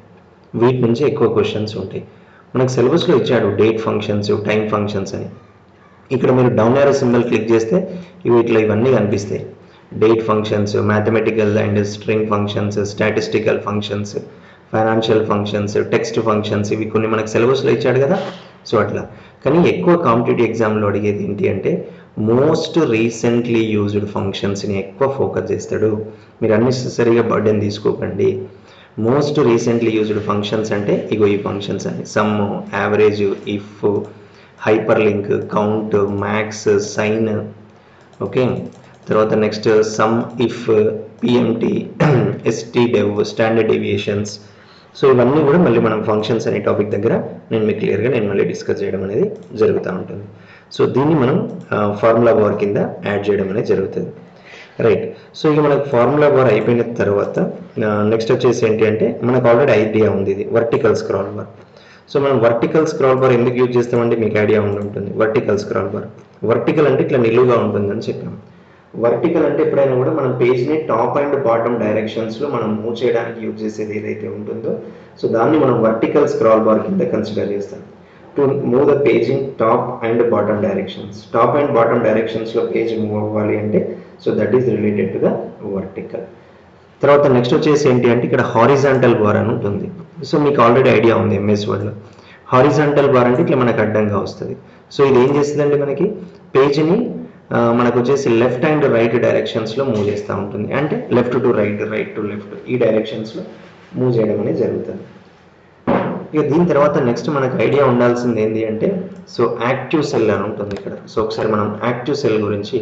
వీటి నుంచి ఎక్కువ క్వశ్చన్స్ ఉంటాయి. మనకు సిలబస్లో ఇచ్చాడు డేట్ ఫంక్షన్స్, టైం ఫంక్షన్స్ అని. ఇక్కడ మీరు డౌన్ యారో సింబల్ క్లిక్ చేస్తే వీటిలో ఇవన్నీ కనిపిస్తాయి. Date functions, mathematical and string functions, statistical functions, financial functions, text functions, ఇవి కొన్ని మనకు సిలబస్లో ఇచ్చాడు కదా. సో అట్లా. కానీ ఎక్కువ కాంపిటేటివ్ ఎగ్జామ్లో అడిగేది ఏంటి అంటే మోస్ట్ రీసెంట్లీ యూజ్డ్ ఫంక్షన్స్ని ఎక్కువ ఫోకస్ చేస్తాడు. మీరు అన్నెసెసరీగా బర్డెన్ తీసుకోకండి. మోస్ట్ రీసెంట్లీ యూజ్డ్ ఫంక్షన్స్ అంటే ఇగో ఈ ఫంక్షన్స్ అని: sum, average, if, hyperlink, count, max, sine. Okay, తర్వాత next sum, if, PMT, STDEV, standard deviations. So ఇవన్నీ కూడా మళ్ళీ మనం ఫంక్షన్స్ అనే టాపిక్ దగ్గర నేను మీకు క్లియర్గా మళ్ళీ డిస్కస్ చేయడం అనేది జరుగుతూ ఉంటుంది. సో దీన్ని మనం ఫార్ములా బార్ కింద యాడ్ చేయడం అనేది జరుగుతుంది. రైట్. సో ఇక మనకు ఫార్ములా బార్ అయిపోయిన తర్వాత నెక్స్ట్ వచ్చేసి ఏంటి అంటే మనకు ఆల్రెడీ ఐడియా ఉంది, ఇది వర్టికల్ స్క్రాల్ బార్. సో మనం వర్టికల్ స్క్రాల్ బార్ ఎందుకు యూజ్ చేస్తామంటే మీకు ఐడియా ఉంటుంది. వర్టికల్ స్క్రాల్ బార్, వర్టికల్ అంటే ఇట్లా నిలువుగా ఉంటుందని చెప్పాం. వర్టికల్ అంటే ఎప్పుడైనా కూడా మనం పేజ్ని టాప్ అండ్ బాటమ్ డైరెక్షన్స్లో మనం మూవ్ చేయడానికి యూజ్ చేసేది ఏదైతే ఉంటుందో సో దాన్ని మనం వర్టికల్ స్క్రాల్ బార్ కింద కన్సిడర్ చేస్తాం. To move the page in top and bottom directions, top and bottom డైరెక్షన్స్లో పేజ్ మూవ్ అవ్వాలి అంటే so that is related to the vertical. తర్వాత నెక్స్ట్ వచ్చేసి ఏంటి అంటే ఇక్కడ హారిజాంటల్ బార్ అని ఉంటుంది. సో మీకు ఆల్రెడీ ఐడియా ఉంది ఎంఎస్ వర్డ్లో. హారిజాంటల్ బార్ అంటే ఇట్లా మనకు అడ్డంగా వస్తుంది. సో ఇది ఏం చేస్తుందంటే మనకి పేజ్ని మనకు వచ్చేసి లెఫ్ట్ అండ్ రైట్ డైరెక్షన్స్లో మూవ్ చేస్తూ ఉంటుంది. అంటే left to right, right to left, ఈ డైరెక్షన్స్లో మూవ్ చేయడం అనేది జరుగుతుంది. ఇక దీని తర్వాత నెక్స్ట్ మనకు ఐడియా ఉండాల్సింది ఏంటి అంటే సో యాక్టివ్ సెల్ అని ఉంటుంది ఇక్కడ. సో ఒకసారి మనం యాక్టివ్ సెల్ గురించి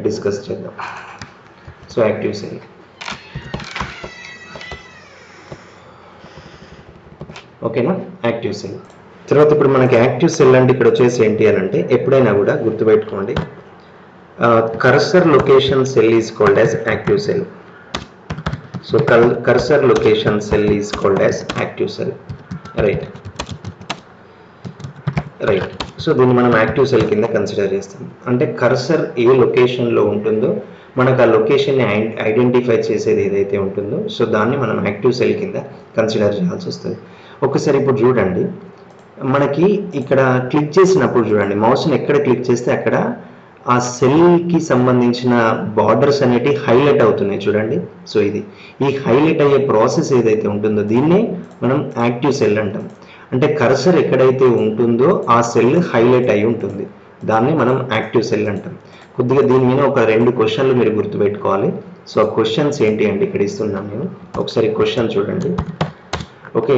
డిస్కస్ చేద్దాం. సో యాక్టివ్ సెల్, ఓకేనా, యాక్టివ్ సెల్. తర్వాత ఇప్పుడు మనకి యాక్టివ్ సెల్ అంటే ఇక్కడ వచ్చేసి ఏంటి అని అంటే ఎప్పుడైనా కూడా గుర్తుపెట్టుకోండి, cursor location cell is called as active cell. So cursor location cell is called as active cell. Right. Right. So దీన్ని మనం యాక్టివ్ సెల్ కింద కన్సిడర్ చేస్తాం. అంటే కర్సర్ ఏ లొకేషన్లో ఉంటుందో మనకు ఆ లొకేషన్ని ఐడెంటిఫై చేసేది ఏదైతే ఉంటుందో సో దాన్ని మనం యాక్టివ్ సెల్ కింద కన్సిడర్ చేయాల్సి వస్తుంది. ఒకసారి ఇప్పుడు చూడండి, మనకి ఇక్కడ క్లిక్ చేసినప్పుడు చూడండి, మౌస్ని ఎక్కడ క్లిక్ చేస్తే అక్కడ ఆ సెల్కి సంబంధించిన బార్డర్స్ అనేవి హైలైట్ అవుతున్నాయి చూడండి. సో ఇది ఈ హైలైట్ అయ్యే ప్రాసెస్ ఏదైతే ఉంటుందో దీన్నే మనం యాక్టివ్ సెల్ అంటాం. అంటే కర్సర్ ఎక్కడైతే ఉంటుందో ఆ సెల్ హైలైట్ అయి ఉంటుంది, దాన్ని మనం యాక్టివ్ సెల్ అంటాం. కొద్దిగా దీని మీద ఒక 2 క్వశ్చన్లు మీరు గుర్తుపెట్టుకోవాలి. సో ఆ క్వశ్చన్స్ ఏంటి అంటే ఇక్కడ ఇస్తున్నాను నేను, ఒకసారి క్వశ్చన్ చూడండి. Okay,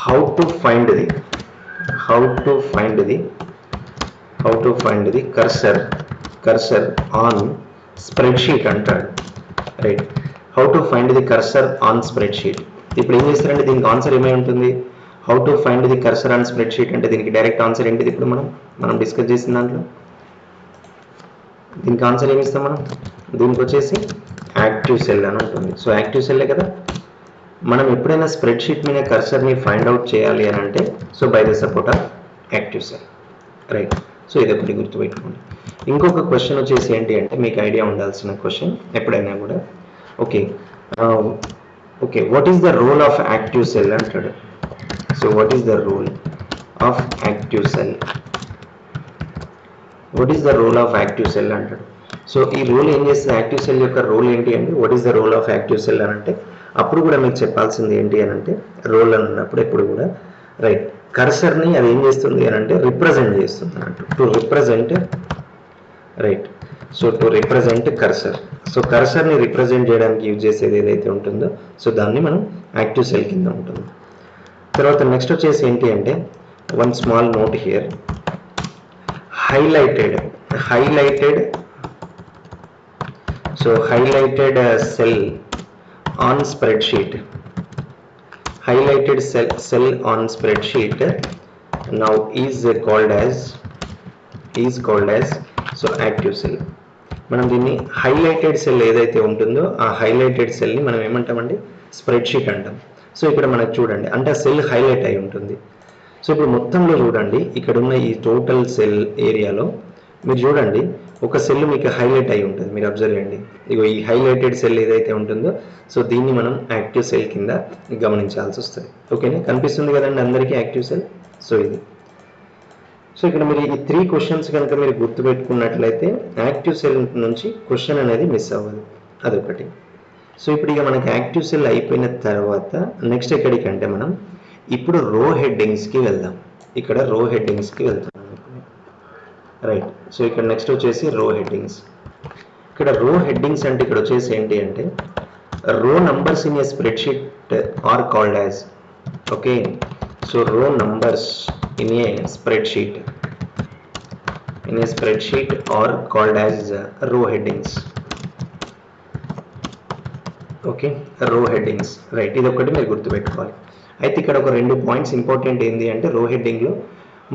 how to find the cursor on spreadsheet అంటాడు. Right. How to find the cursor on spreadsheet. ఇప్పుడు ఏం చేస్తారంటే దీనికి ఆన్సర్ ఏమై ఉంటుంది, how to find the cursor on spreadsheet అంటే దీనికి డైరెక్ట్ ఆన్సర్ ఏంటిది, ఇప్పుడు మనం డిస్కస్ చేసిన దాంట్లో దీనికి ఆన్సర్ ఏమి ఇస్తాం మనం, దీనికి వచ్చేసి యాక్టివ్ సెల్ అని ఉంటుంది. సో యాక్టివ్ సెల్లే కదా. మనం ఎప్పుడైనా స్ప్రెడ్షీట్ మీద కర్సర్ని ఫైండ్ అవుట్ చేయాలి అని అంటే so by the support of active cell. Right. So ఇది ఒకటి గుర్తుపెట్టుకోండి. ఇంకొక క్వశ్చన్ వచ్చేసి ఏంటి అంటే మీకు ఐడియా ఉండాల్సిన క్వశ్చన్ ఎప్పుడైనా కూడా, okay what is the role of active cell అంటాడు. So what is the role of active cell, అంటాడు. సో ఈ రోల్ ఏం చేస్తుంది, యాక్టివ్ సెల్ యొక్క రోల్ ఏంటి అంటే what is the role of active cell అని అంటే అప్పుడు కూడా మీకు చెప్పాల్సింది ఏంటి అని అంటే రోల్ అని అన్నప్పుడు ఎప్పుడు కూడా రైట్ కర్సర్ని అది ఏం చేస్తుంది అని అంటే రిప్రజెంట్ చేస్తుంది అన్నట్టు, to represent. Right. So to represent cursor. So కర్సర్ని రిప్రజెంట్ చేయడానికి యూజ్ చేసేది ఏదైతే ఉంటుందో సో దాన్ని మనం యాక్టివ్ సెల్ కింద ఉంటుంది. తర్వాత నెక్స్ట్ వచ్చేసి ఏంటి అంటే one small note here, highlighted cell on spreadsheet, highlighted cell on spreadsheet now is called as so active cell. మనం దీన్ని హైలైటెడ్ సెల్ ఏదైతే ఉంటుందో ఆ హైలైటెడ్ సెల్ని మనం ఏమంటామండి, స్ప్రెడ్షీట్ అంటాం. సో ఇక్కడ మనకు చూడండి అంటే ఆ సెల్ హైలైట్ అయి ఉంటుంది. సో ఇప్పుడు మొత్తంలో చూడండి ఇక్కడ ఉన్న ఈ టోటల్ సెల్ ఏరియాలో మీరు చూడండి ఒక సెల్ మీకు హైలైట్ అయి ఉంటుంది, మీరు అబ్జర్వ్ చేయండి. ఇగో ఈ హైలైటెడ్ సెల్ ఏదైతే ఉంటుందో సో దీన్ని మనం యాక్టివ్ సెల్ కింద గమనించాల్సి వస్తుంది. ఓకేనా, కనిపిస్తుంది కదండి అందరికీ యాక్టివ్ సెల్. సో ఇది సో ఇక్కడ మీరు ఈ 3 క్వశ్చన్స్ కనుక మీరు గుర్తుపెట్టుకున్నట్లయితే యాక్టివ్ సెల్ నుంచి క్వశ్చన్ అనేది మిస్ అవ్వదు, అదొకటి. సో ఇప్పుడు ఇక మనకి యాక్టివ్ సెల్ అయిపోయిన తర్వాత నెక్స్ట్ ఎక్కడికంటే మనం ఇప్పుడు రో హెడ్డింగ్స్కి వెళ్దాం. ఇక్కడ రో హెడ్డింగ్స్కి వెళ్తాం, రైట్. సో ఇక్కడ నెక్స్ట్ వచ్చేసి రో హెడ్డింగ్స్. ఇక్కడ రో హెడ్డింగ్స్ అంటే ఇక్కడ వచ్చేసి ఏంటి అంటే row numbers in a spreadsheet are called as, okay. So row numbers in a spreadsheet or called as row headings, okay, row headings, right. ఇది ఒకటి మీరు గుర్తుపెట్టుకోవాలి. అయితే ఇక్కడ ఒక 2 పాయింట్స్ ఇంపార్టెంట్ ఏంటి అంటే రో హెడ్డింగ్ లో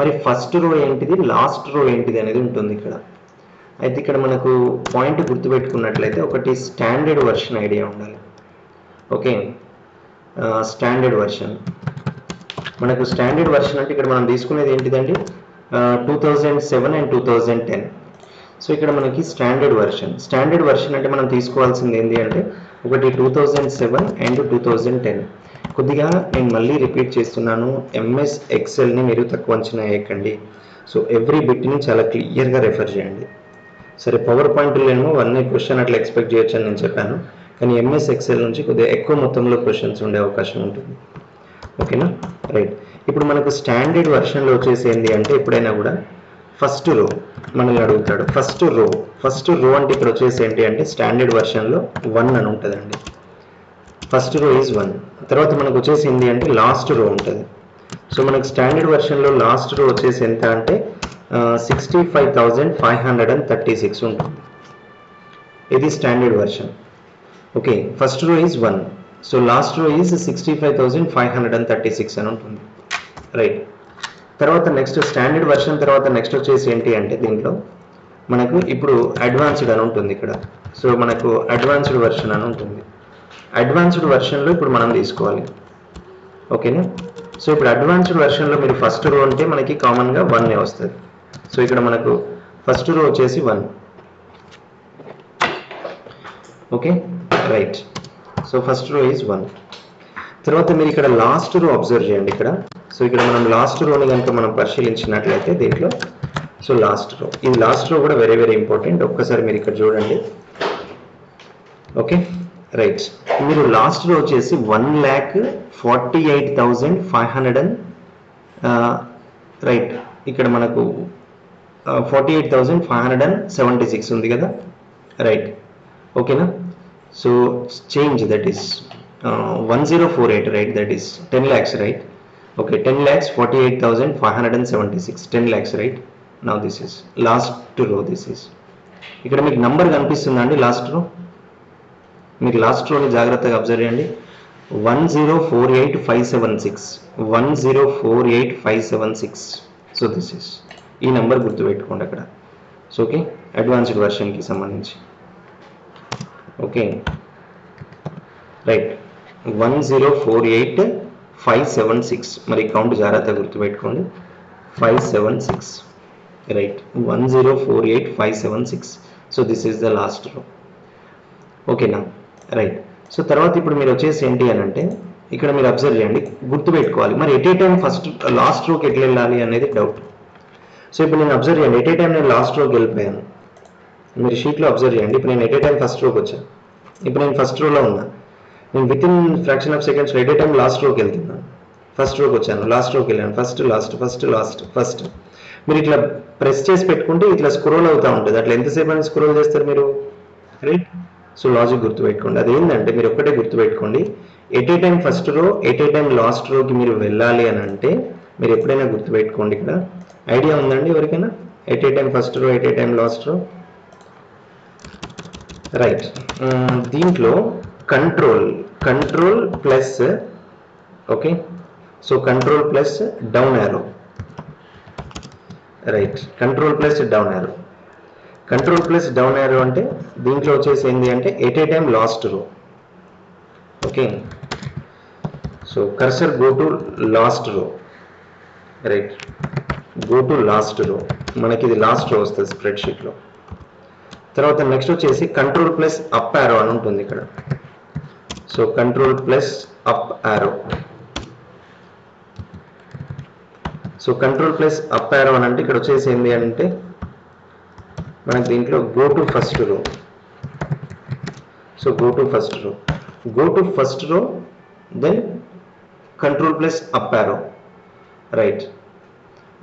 మరి ఫస్ట్ రో ఏంటిది లాస్ట్ రో ఏంటిది అనేది ఉంటుంది ఇక్కడ. అయితే ఇక్కడ మనకు పాయింట్ గుర్తుపెట్టుకున్నట్లయితే ఒకటి స్టాండర్డ్ వర్షన్ ఐడియా ఉండాలి, ఓకే. స్టాండర్డ్ వర్షన్, మనకు స్టాండర్డ్ వర్షన్ అంటే ఇక్కడ మనం తీసుకునేది ఏంటిదండి 2007 అండ్ 2010. సో ఇక్కడ మనకి స్టాండర్డ్ వర్షన్ అంటే మనం తీసుకోవాల్సింది ఏంటి అంటే ఒకటి 2007 అండ్ 2010. కొద్దిగా నేను మళ్ళీ రిపీట్ చేస్తున్నాను, ఎంఎస్ ఎక్సెల్ని మీరు తక్కువ అంచనా వేయకండి. సో ఎవ్రీ బిట్ని చాలా క్లియర్గా రెఫర్ చేయండి. సరే, పవర్ పాయింట్లో అన్ని క్వశ్చన్ అట్లా ఎక్స్పెక్ట్ చేయొచ్చు అని నేను చెప్పాను, కానీ ఎంఎస్ ఎక్సెల్ నుంచి కొద్దిగా ఎక్కువ మొత్తంలో క్వశ్చన్స్ ఉండే అవకాశం ఉంటుంది, ఓకేనా, రైట్. ఇప్పుడు మనకు స్టాండర్డ్ వర్షన్లో వచ్చేసి ఏంటి అంటే ఎప్పుడైనా కూడా ఫస్ట్ రో మనల్ని అడుగుతాడు. ఫస్ట్ రో అంటే ఇక్కడ వచ్చేసి ఏంటి అంటే స్టాండర్డ్ వర్షన్లో 1 అని ఉంటుందండి. First row is 1. తర్వాత మనకు వచ్చేసి ఏంటి అంటే లాస్ట్ రో ఉంటుంది. సో మనకు స్టాండర్డ్ వర్షన్లో లాస్ట్ రో వచ్చేసి ఎంత అంటే 65,536 ఉంటుంది. ఇది standard version, okay. First row is 1, so last రో ఈజ్ 65,536 అని ఉంటుంది, రైట్. తర్వాత నెక్స్ట్ స్టాండర్డ్ వర్షన్ తర్వాత నెక్స్ట్ వచ్చేసి ఏంటి అంటే దీంట్లో మనకు ఇప్పుడు అడ్వాన్స్డ్ అని ఉంటుంది ఇక్కడ. సో మనకు అడ్వాన్స్డ్ వర్షన్ అని ఉంటుంది. అడ్వాన్స్డ్ వర్షన్లో ఇప్పుడు మనం తీసుకోవాలి, ఓకేనా. సో ఇప్పుడు అడ్వాన్స్డ్ వర్షన్లో మీరు ఫస్ట్ రో అంటే మనకి కామన్గా 1 వస్తుంది. సో ఇక్కడ మనకు ఫస్ట్ రో వచ్చేసి 1, okay, right. So first row is 1. తర్వాత మీరు ఇక్కడ లాస్ట్ రో అబ్జర్వ్ చేయండి ఇక్కడ. సో ఇక్కడ మనం లాస్ట్ రోని కనుక మనం పరిశీలించినట్లయితే దీంట్లో సో లాస్ట్ రో, ఈ లాస్ట్ రో కూడా వెరీ వెరీ ఇంపార్టెంట్. ఒక్కసారి మీరు ఇక్కడ చూడండి, ఓకే, రైట్. మీరు లాస్ట్ రో వచ్చేసి 1,48,500 రైట్. ఇక్కడ మనకు 48,576 ఉంది కదా, రైట్, ఓకేనా. So change that is 1048, right, that is 10 lakhs, right, okay, 10,48,576, 10 lakhs, right. Now this is last row, this is ఇక్కడ మీకు నంబర్ కనిపిస్తుందండి లాస్ట్ రో. మీరు లాస్ట్ రోని జాగ్రత్తగా అబ్జర్వ్ చేయండి, 1048,576, 1048,576. సో దిస్ ఇస్ ఈ నంబర్ గుర్తుపెట్టుకోండి అక్కడ. సో ఓకే, అడ్వాన్స్డ్ వర్షన్కి సంబంధించి, ఓకే, రైట్. 1048,576, మరి కౌంట్ జాగ్రత్తగా గుర్తుపెట్టుకోండి, 576, right. 1048,576. So this is the last రో, ఓకేనా, రైట్. సో తర్వాత ఇప్పుడు మీరు వచ్చేసి ఏంటి అని అంటే ఇక్కడ మీరు అబ్జర్వ్ చేయండి, గుర్తుపెట్టుకోవాలి. మరి at a time first last రోకి ఎట్లా వెళ్ళాలి అనేది డౌట్. సో ఇప్పుడు నేను అబ్జర్వ్ చేయండి, ఎట్ ఏ టైం నేను లాస్ట్ రోకి వెళ్ళిపోయాను. మీరు షీట్లో అబ్జర్వ్ చేయండి, ఇప్పుడు నేను ఎట్ ఏ టైం ఫస్ట్ రోకి వచ్చాను. ఇప్పుడు నేను ఫస్ట్ రోలో ఉన్నా, నేను within fraction of seconds at a time last రోకి వెళ్తున్నాను. ఫస్ట్ రోకి వచ్చాను, లాస్ట్ రోకి వెళ్ళాను, first last, first last, first. మీరు ఇట్లా ప్రెస్ చేసి పెట్టుకుంటే ఇట్లా స్క్రోల్ అవుతూ ఉంటుంది. అట్లా ఎంతసేపు అని స్క్రోల్ చేస్తారు మీరు, రైట్. సో లాజిక్ గుర్తుపెట్టుకోండి. అదేంటంటే మీరు ఒక్కటే గుర్తుపెట్టుకోండి, at a time first row at a time last రోకి మీరు వెళ్ళాలి అని అంటే మీరు ఎప్పుడైనా గుర్తుపెట్టుకోండి. ఇక్కడ ఐడియా ఉందండి ఎవరికైనా? At a time first row at a time last రో, రైట్. దీంట్లో control plus, okay, so control plus down arrow, right. Control plus down arrow, control plus down arrow అంటే దీంట్లో వచ్చేసి ఏంటి అంటే ఎట్ ఏ టైం లాస్ట్ రో, okay. So cursor go to last రో, right. Go to last రో, మనకి ఇది లాస్ట్ రో వస్తుంది స్ప్రెడ్షీట్లో. తర్వాత నెక్స్ట్ వచ్చేసి కంట్రోల్ ప్లస్ అప్ యారో అని ఉంటుంది ఇక్కడ. So control plus up arrow. So control plus up arrow అని అంటే ఇక్కడ వచ్చేసి ఏంటి అంటే మనకి దీంట్లో go to first row. So go to first row, go to first row, then control plus up arrow, right?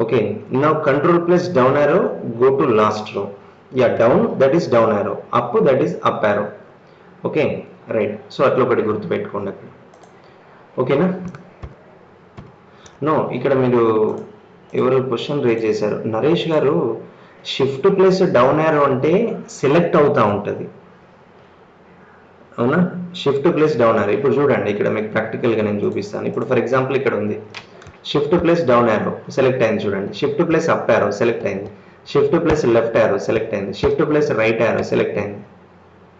Okay, now control plus down arrow, go to last row. Yeah, down, that is down arrow, up, that is up arrow. Okay, right. So atlo okati gurtu pettukondi akkada. Okay na? No, ikkada meeru evaru question raise chesaru, Naresh garu shift plus down arrow ante select avuta untadi, అవునా? Shift plus down arrow. ఇప్పుడు చూడండి ఇక్కడ మీకు ప్రాక్టికల్గా నేను చూపిస్తాను. ఇప్పుడు for example ఇక్కడ ఉంది shift plus down arrow select అయింది చూడండి, shift plus up arrow select అయింది, shift plus left arrow select అయింది, shift plus right arrow select అయింది.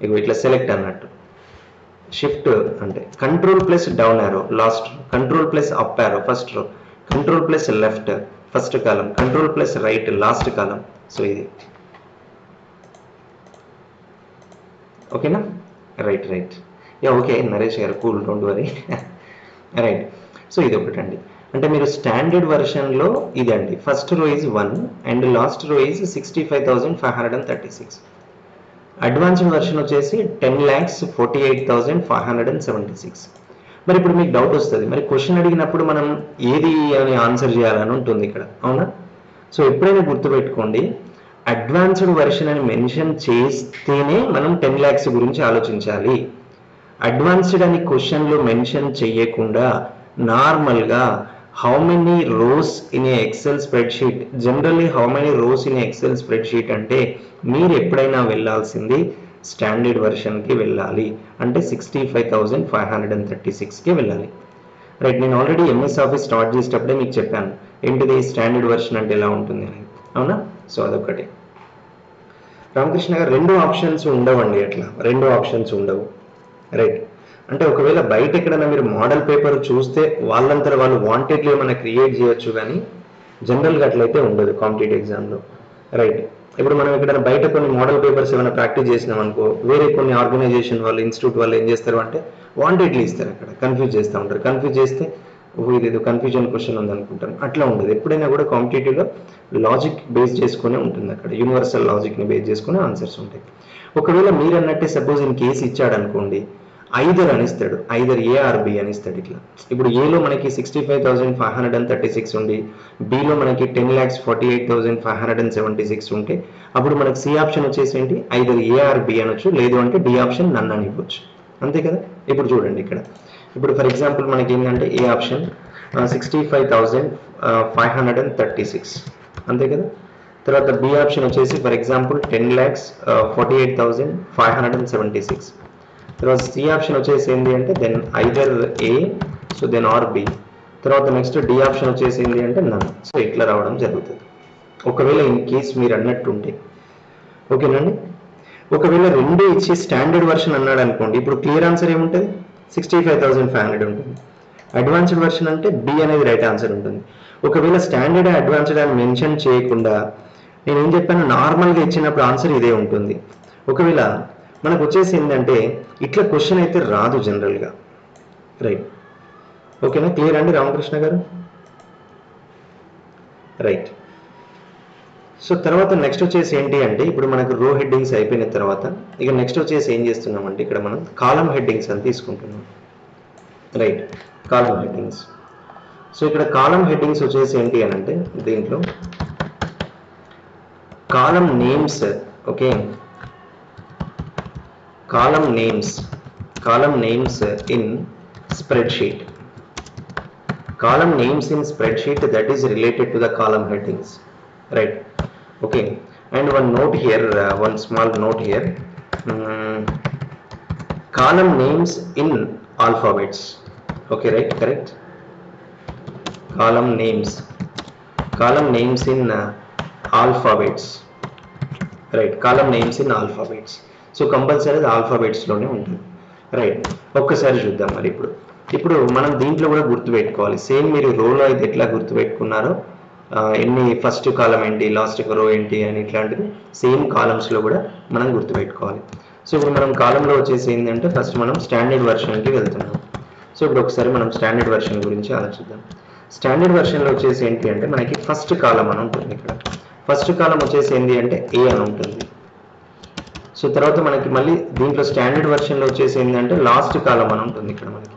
ఇక ఇట్లా సెలెక్ట్ అన్నట్టు. షిఫ్ట్ అంటే control plus down arrow last, control plus up arrow first row, control plus left first column, control plus right last column. So ఇది ఓకేనా? Right right. Yeah okay Naresh garu, cool, don't worry. Right. So ఇది ఒకటండి. అంటే మీరు standard వర్షన్లో ఇదండి, first row is 1 and last రో is 65,536. Advanced version వచ్చేసి 10,48,576. మరి ఇప్పుడు మీకు డౌట్ వస్తుంది, మరి క్వశ్చన్ అడిగినప్పుడు మనం ఏది అని ఆన్సర్ చేయాలని ఉంటుంది ఇక్కడ, అవునా? సో ఎప్పుడైనా గుర్తుపెట్టుకోండి, అడ్వాన్స్డ్ వర్షన్ అని మెన్షన్ చేస్తేనే మనం 10 lakhs గురించి ఆలోచించాలి. అడ్వాన్స్డ్ అని క్వశ్చన్లో మెన్షన్ చేయకుండా నార్మల్గా how many rows in a Excel spreadsheet, generally how many rows in a Excel spreadsheet అంటే మీరు ఎప్పుడైనా వెళ్ళాల్సింది స్టాండర్డ్ వర్షన్కి వెళ్ళాలి, అంటే 65,536కి వెళ్ళాలి. రైట్. నేను ఆల్రెడీ ఎంఎస్ ఆఫీస్ స్టార్ట్ చేసేటప్పుడే మీకు చెప్పాను ఏంటిది స్టాండర్డ్ వర్షన్ అంటే ఎలా ఉంటుంది అని, అవునా? సో అదొకటి. రామకృష్ణ గారు 2 ఆప్షన్స్ ఉండవండి, అట్లా 2 ఆప్షన్స్ ఉండవు. రైట్. అంటే ఒకవేళ బయట ఎక్కడైనా మీరు మోడల్ పేపర్ చూస్తే వాళ్ళంతా వాళ్ళు వాంటెడ్లీ ఏమైనా క్రియేట్ చేయొచ్చు, కానీ జనరల్గా అట్లయితే ఉండదు కాంపిటేటివ్ ఎగ్జామ్లో. రైట్. ఇప్పుడు మనం ఎక్కడైనా బయట కొన్ని మోడల్ పేపర్స్ ఏమైనా ప్రాక్టీస్ చేసినాం అనుకో, వేరే కొన్ని ఆర్గనైజేషన్ వాళ్ళు ఇన్స్టిట్యూట్ వాళ్ళు ఏం చేస్తారు అంటే వాంటెడ్లీ ఇస్తారు, అక్కడ కన్ఫ్యూజ్ చేస్తూ ఉంటారు. కన్ఫ్యూజ్ చేస్తే ఇదేదో కన్ఫ్యూజన్ క్వశ్చన్ ఉంది అనుకుంటాం, అట్లా ఉండదు. ఎప్పుడైనా కూడా కాంపిటేటివ్లో లాజిక్ బేస్ చేసుకునే ఉంటుంది, అక్కడ యూనివర్సల్ లాజిక్ని బేస్ చేసుకునే ఆన్సర్స్ ఉంటాయి. ఒకవేళ మీరు అన్నట్టే సపోజ్ ఇన్ కేసు ఇచ్చాడు అనుకోండి, ఐదర్ అనిస్తాడు, ఐదర్ ఏ ఆర్ బి అనిస్తాడు ఇట్లా. ఇప్పుడు ఏలో మనకి 65,536 ఉండి, బిలో మనకి 10,48,576 ఉంటే అప్పుడు మనకి సి ఆప్షన్ వచ్చేసి ఏంటి, ఐదర్ ఏ ఆర్ బి అనొచ్చు, లేదు అంటే డి ఆప్షన్ నన్ అని ఇవ్వచ్చు, అంతే కదా? ఇప్పుడు చూడండి ఇక్కడ, ఇప్పుడు ఫర్ ఎగ్జాంపుల్ మనకి ఏంటంటే ఏ ఆప్షన్ 65,536 అంతే కదా. తర్వాత బి ఆప్షన్ వచ్చేసి ఫర్ ఎగ్జాంపుల్ 10,48,576. తర్వాత సి ఆప్షన్ వచ్చేసి ఏంటి అంటే then either A, so then or B. తర్వాత నెక్స్ట్ డి ఆప్షన్ వచ్చేసి ఏంటి అంటే నన్. సో ఇట్లా రావడం జరుగుతుంది ఒకవేళ ఇన్ కేస్ మీరు అన్నట్టుంటే, ఓకేనండి. ఒకవేళ 2 ఇచ్చి స్టాండర్డ్ వర్షన్ అన్నాడు అనుకోండి, ఇప్పుడు క్లియర్ ఆన్సర్ ఏముంటుంది, 65,500 ఉంటుంది. అడ్వాన్స్డ్ వర్షన్ అంటే బి అనేది రైట్ ఆన్సర్ ఉంటుంది. ఒకవేళ స్టాండర్డ్ అడ్వాన్స్డ్ అని మెన్షన్ చేయకుండా నేను ఏం చెప్పాను, నార్మల్గా ఇచ్చినప్పుడు ఆన్సర్ ఇదే ఉంటుంది. ఒకవేళ మనకు వచ్చేసి ఏంటంటే ఇట్లా క్వశ్చన్ అయితే రాదు జనరల్గా. రైట్. ఓకేనా? క్లియర్ అండి రామకృష్ణ గారు? రైట్. సో తర్వాత నెక్స్ట్ వచ్చేసి ఏంటి అంటే ఇప్పుడు మనకు రో హెడ్డింగ్స్ అయిపోయిన తర్వాత ఇక నెక్స్ట్ వచ్చేసి ఏం చేస్తున్నామంటే ఇక్కడ మనం కాలం హెడ్డింగ్స్ అని తీసుకుంటున్నాం. రైట్. కాలం హెడ్డింగ్స్. సో ఇక్కడ కాలం హెడ్డింగ్స్ వచ్చేసి ఏంటి అని అంటే దీంట్లో కాలం names, okay, column names in spreadsheet, column names in spreadsheet that is related to the column headings, right? Okay, and one note here, one small note here, column names in alphabets, okay, right, correct. Column names in alphabets, right, column names in alphabets. So compulsory alphabets లోనే ఉంటుంది. Right. ఒక్కసారి చూద్దాం మరి ఇప్పుడు ఇప్పుడు మనం దీంట్లో కూడా గుర్తుపెట్టుకోవాలి, సేమ్ మీరు రోలో అయితే ఎట్లా గుర్తుపెట్టుకున్నారో ఎన్ని ఫస్ట్ కాలం ఏంటి లాస్ట్ రో ఏంటి అని ఇట్లాంటిది సేమ్ కాలమ్స్లో కూడా మనం గుర్తుపెట్టుకోవాలి. సో ఇప్పుడు మనం కాలంలో వచ్చేసి ఏంటంటే ఫస్ట్ మనం స్టాండర్డ్ వెర్షన్కి వెళ్తున్నాం. సో ఇప్పుడు ఒకసారి మనం స్టాండర్డ్ వెర్షన్ గురించి ఆలోచిద్దాం. స్టాండర్డ్ వెర్షన్లో వచ్చేసి ఏంటి అంటే మనకి ఫస్ట్ కాలం అని ఉంటుంది. ఇక్కడ ఫస్ట్ కాలం వచ్చేసి ఏంటి అంటే ఏ అని ఉంటుంది. సో తర్వాత మనకి మళ్ళీ దీంట్లో స్టాండర్డ్ వెర్షన్లో వచ్చేసి ఏంటంటే లాస్ట్ కాలం అని ఉంటుంది. ఇక్కడ మనకి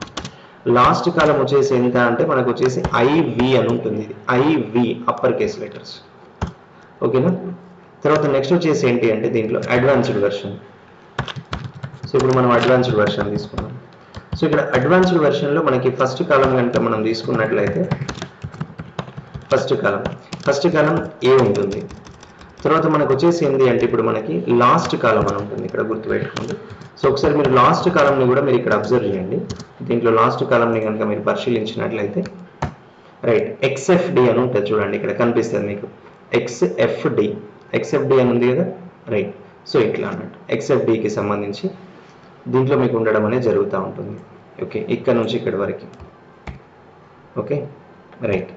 లాస్ట్ కాలం వచ్చేసి ఎంత అంటే మనకు వచ్చేసి ఐవి అని ఉంటుంది. ఇది ఐవి అప్పర్ కేస్ లెటర్స్, ఓకేనా. తర్వాత నెక్స్ట్ వచ్చేసి ఏంటి అంటే దీంట్లో అడ్వాన్స్డ్ వెర్షన్. సో ఇప్పుడు మనం అడ్వాన్స్డ్ వెర్షన్ తీసుకున్నాం. సో ఇక్కడ అడ్వాన్స్డ్ వెర్షన్లో మనకి ఫస్ట్ కాలం కనుక మనం తీసుకున్నట్లయితే ఫస్ట్ కాలం ఏ ఉంటుంది. తర్వాత మనకు వచ్చేసి ఏంటి అంటే ఇప్పుడు మనకి లాస్ట్ కాలం అని ఉంటుంది. ఇక్కడ గుర్తుపెట్టుకోండి. సో ఒకసారి మీరు లాస్ట్ కాలంని కూడా మీరు ఇక్కడ అబ్జర్వ్ చేయండి. దీంట్లో లాస్ట్ కాలంని కనుక మీరు పరిశీలించినట్లయితే రైట్ ఎక్స్ఎఫ్డి అని ఉంటుంది. చూడండి ఇక్కడ కనిపిస్తుంది మీకు ఎక్స్ఎఫ్డి అని ఉంది కదా, రైట్. సో ఇట్లా అన్నట్టు ఎక్స్ఎఫ్డికి సంబంధించి దీంట్లో మీకు ఉండడం అనేది జరుగుతూ ఉంటుంది. ఓకే, ఇక్కడ నుంచి ఇక్కడ వరకు. Okay, right,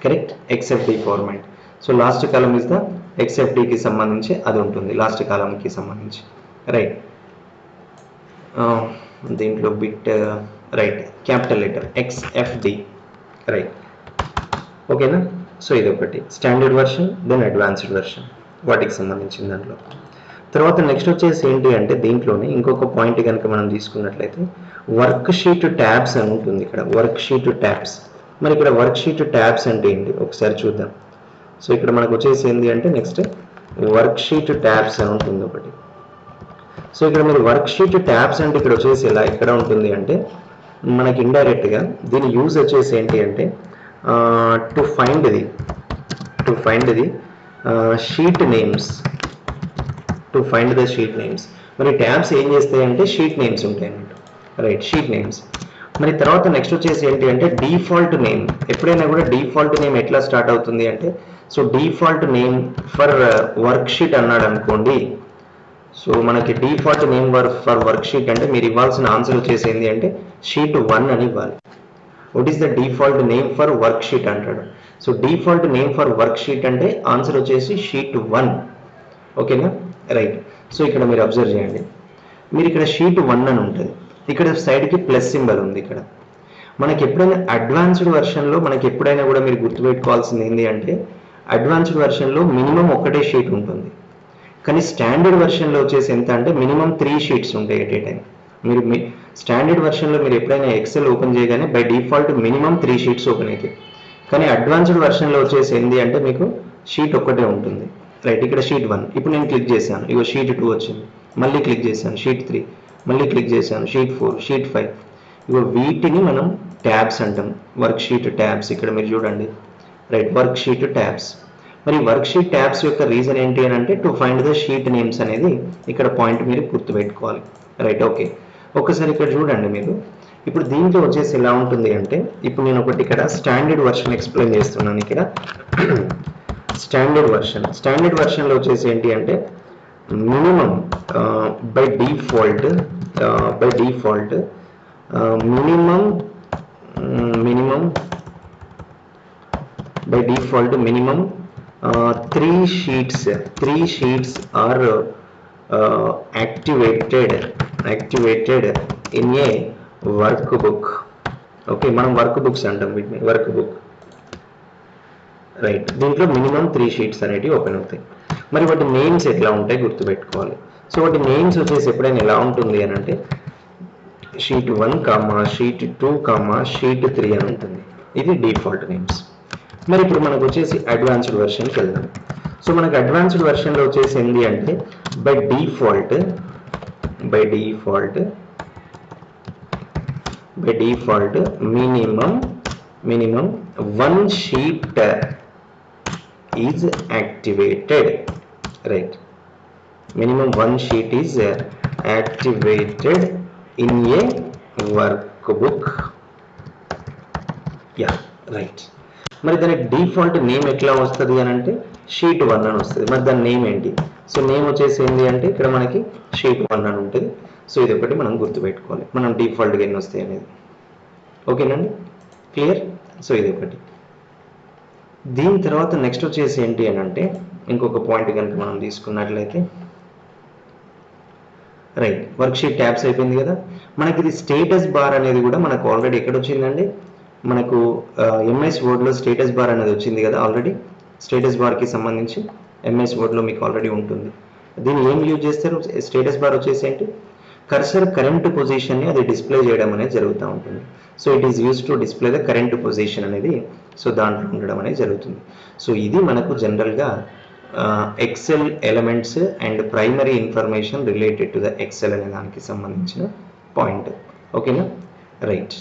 correct. XFD format. So last column is the ఎక్స్ఎఫ్డికి సంబంధించి అది ఉంటుంది, లాస్ట్ కాలంకి సంబంధించి, రైట్. దీంట్లో bit right capital letter XFD, right, ఓకేనా. సో ఇది ఒకటి standard version, then advanced version వాటికి సంబంధించిన దాంట్లో. తర్వాత నెక్స్ట్ వచ్చేసి ఏంటి అంటే దీంట్లోనే ఇంకొక పాయింట్ కనుక మనం తీసుకున్నట్లయితే వర్క్ షీట్ ట్యాబ్స్ అని ఉంటుంది. ఇక్కడ వర్క్ షీట్ ట్యాబ్స్. మరి ఇక్కడ వర్క్ షీట్ ట్యాబ్స్ అంటే ఏంటి ఒకసారి చూద్దాం. సో ఇక్కడ మనకు వచ్చేసి ఏంటి అంటే నెక్స్ట్ వర్క్ షీట్ ట్యాబ్స్ అని ఉంటుంది ఒకటి. సో ఇక్కడ మీరు వర్క్ షీట్ ట్యాబ్స్ అంటే ఇక్కడ వచ్చేసి ఎలా ఇక్కడ ఉంటుంది అంటే మనకి ఇండైరెక్ట్గా దీని యూజ్ వచ్చేసి ఏంటి అంటే to find the sheet names, to find the sheet names. మరి ట్యాబ్స్ ఏం చేస్తాయంటే షీట్ నేమ్స్ ఉంటాయి అన్నమాట, రైట్, షీట్ నేమ్స్. మరి తర్వాత నెక్స్ట్ వచ్చేసి ఏంటి అంటే డిఫాల్ట్ నేమ్. ఎప్పుడైనా కూడా డిఫాల్ట్ నేమ్ ఎట్లా స్టార్ట్ అవుతుంది అంటే so default name for work sheet అన్నాడు అనుకోండి. సో మనకి default name for worksheet అంటే మీరు ఇవ్వాల్సిన ఆన్సర్ వచ్చేసి ఏంటి అంటే షీట్ 1 అని ఇవ్వాలి. What is the default name for worksheet అంటాడు. So default name for worksheet అంటే ఆన్సర్ వచ్చేసి షీట్ 1, ఓకేనా, రైట్. సో ఇక్కడ మీరు అబ్జర్వ్ చేయండి, మీరు ఇక్కడ షీట్ 1 అని ఉంటుంది, ఇక్కడ సైడ్కి ప్లస్ సింబల్ ఉంది. ఇక్కడ మనకి ఎప్పుడైనా అడ్వాన్స్డ్ వెర్షన్లో మనకి ఎప్పుడైనా కూడా మీరు గుర్తుపెట్టుకోవాల్సింది ఏంటి అంటే అడ్వాన్స్డ్ వెర్షన్లో మినిమం ఒకటే షీట్ ఉంటుంది, కానీ స్టాండర్డ్ వెర్షన్లో వచ్చేసి ఎంత అంటే మినిమం 3 షీట్స్ ఉంటాయి ఎట్ ఏ టైం. మీరు స్టాండర్డ్ వెర్షన్లో మీరు ఎప్పుడైనా ఎక్సెల్ ఓపెన్ చేయగానే by default minimum 3 sheets open అవుతాయి. కానీ అడ్వాన్స్డ్ వెర్షన్లో వచ్చేసి ఏంటి అంటే మీకు షీట్ ఒక్కటే ఉంటుంది, రైట్. ఇక్కడ షీట్ 1, ఇప్పుడు నేను క్లిక్ చేశాను, ఇగో షీట్ 2 వచ్చింది, మళ్ళీ క్లిక్ చేశాను షీట్ 3, మళ్ళీ క్లిక్ చేశాను షీట్ 4, షీట్ 5. ఇగో వీటిని మనం ట్యాబ్స్ అంటాం, వర్క్ షీట్ ట్యాబ్స్. ఇక్కడ మీరు చూడండి, రైట్, వర్క్ షీట్ ట్యాబ్స్. మరి వర్క్ షీట్ ట్యాబ్స్ యొక్క రీజన్ ఏంటి అని అంటే to find the sheet names అనేది ఇక్కడ పాయింట్ మీరు గుర్తుపెట్టుకోవాలి, రైట్. ఓకే, ఒకసారి ఇక్కడ చూడండి మీరు. ఇప్పుడు దీంట్లో వచ్చేసి ఎలా ఉంటుంది అంటే ఇప్పుడు నేను ఒకటి ఇక్కడ స్టాండర్డ్ వెర్షన్ ఎక్స్ప్లెయిన్ చేస్తున్నాను. ఇక్కడ స్టాండర్డ్ వెర్షన్లో వచ్చేసి ఏంటి అంటే minimum by default minimum 3 sheets are activated in a workbook. Okay, మనం వర్క్ బుక్స్ అంటాం వీటిని, వర్క్ బుక్, రైట్. దీంట్లో మినిమం 3 షీట్స్ అనేవి ఓపెన్ అవుతాయి. మరి వాటి నేమ్స్ ఎట్లా ఉంటాయి గుర్తుపెట్టుకోవాలి. సో వాటి నేమ్స్ వచ్చేసి ఎప్పుడైనా ఎలా ఉంటుంది అని అంటే షీట్ 1, షీట్ 2, షీట్ 3 అని ఉంటుంది. ఇది డిఫాల్ట్ నేమ్స్. మరి ఇప్పుడు మనకు వచ్చేసి అడ్వాన్స్డ్ వెర్షన్కి వెళ్దాం. సో మనకు అడ్వాన్స్డ్ వెర్షన్లో వచ్చేసి ఏంటి అంటే by default minimum 1 sheet is activated, right. Minimum 1 sheet is activated in a workbook, yeah, right. మరి దాని డిఫాల్ట్ నేమ్ ఎట్లా వస్తుంది అని అంటే షీట్ 1 అని వస్తుంది. మరి దాని నేమ్ ఏంటి? సో నేమ్ వచ్చేసి ఏంటి అంటే ఇక్కడ మనకి షీట్ 1 అని ఉంటుంది. సో ఇది ఒకటి మనం గుర్తుపెట్టుకోవాలి, మనం డిఫాల్ట్గా ఎన్ని వస్తాయి అనేది. ఓకేనండి, క్లియర్. సో ఇది ఒకటి. దీని తర్వాత నెక్స్ట్ వచ్చేసి ఏంటి అని అంటే ఇంకొక పాయింట్ కనుక మనం తీసుకున్నట్లయితే, రైట్, వర్క్షీట్ ట్యాబ్స్ అయిపోయింది కదా. మనకి ఇది స్టేటస్ బార్ అనేది కూడా మనకు ఆల్రెడీ ఎక్కడ వచ్చిందండి, మనకు ఎంఎస్ వర్డ్లో స్టేటస్ బార్ అనేది వచ్చింది కదా ఆల్రెడీ. స్టేటస్ బార్కి సంబంధించి ఎంఎస్ వర్డ్లో మీకు ఆల్రెడీ ఉంటుంది. దీన్ని ఏం యూజ్ చేస్తారు, స్టేటస్ బార్ వచ్చేసి ఏంటి, కర్సర్ కరెంట్ పొజిషన్ని అది డిస్ప్లే చేయడం అనేది జరుగుతూ ఉంటుంది. So it is use to display the current position అనేది, సో దాంట్లో ఉండడం అనేది జరుగుతుంది. సో ఇది మనకు జనరల్గా Excel elements and primary information related to the Excel అనే దానికి సంబంధించిన పాయింట్. ఓకేనా, రైట్.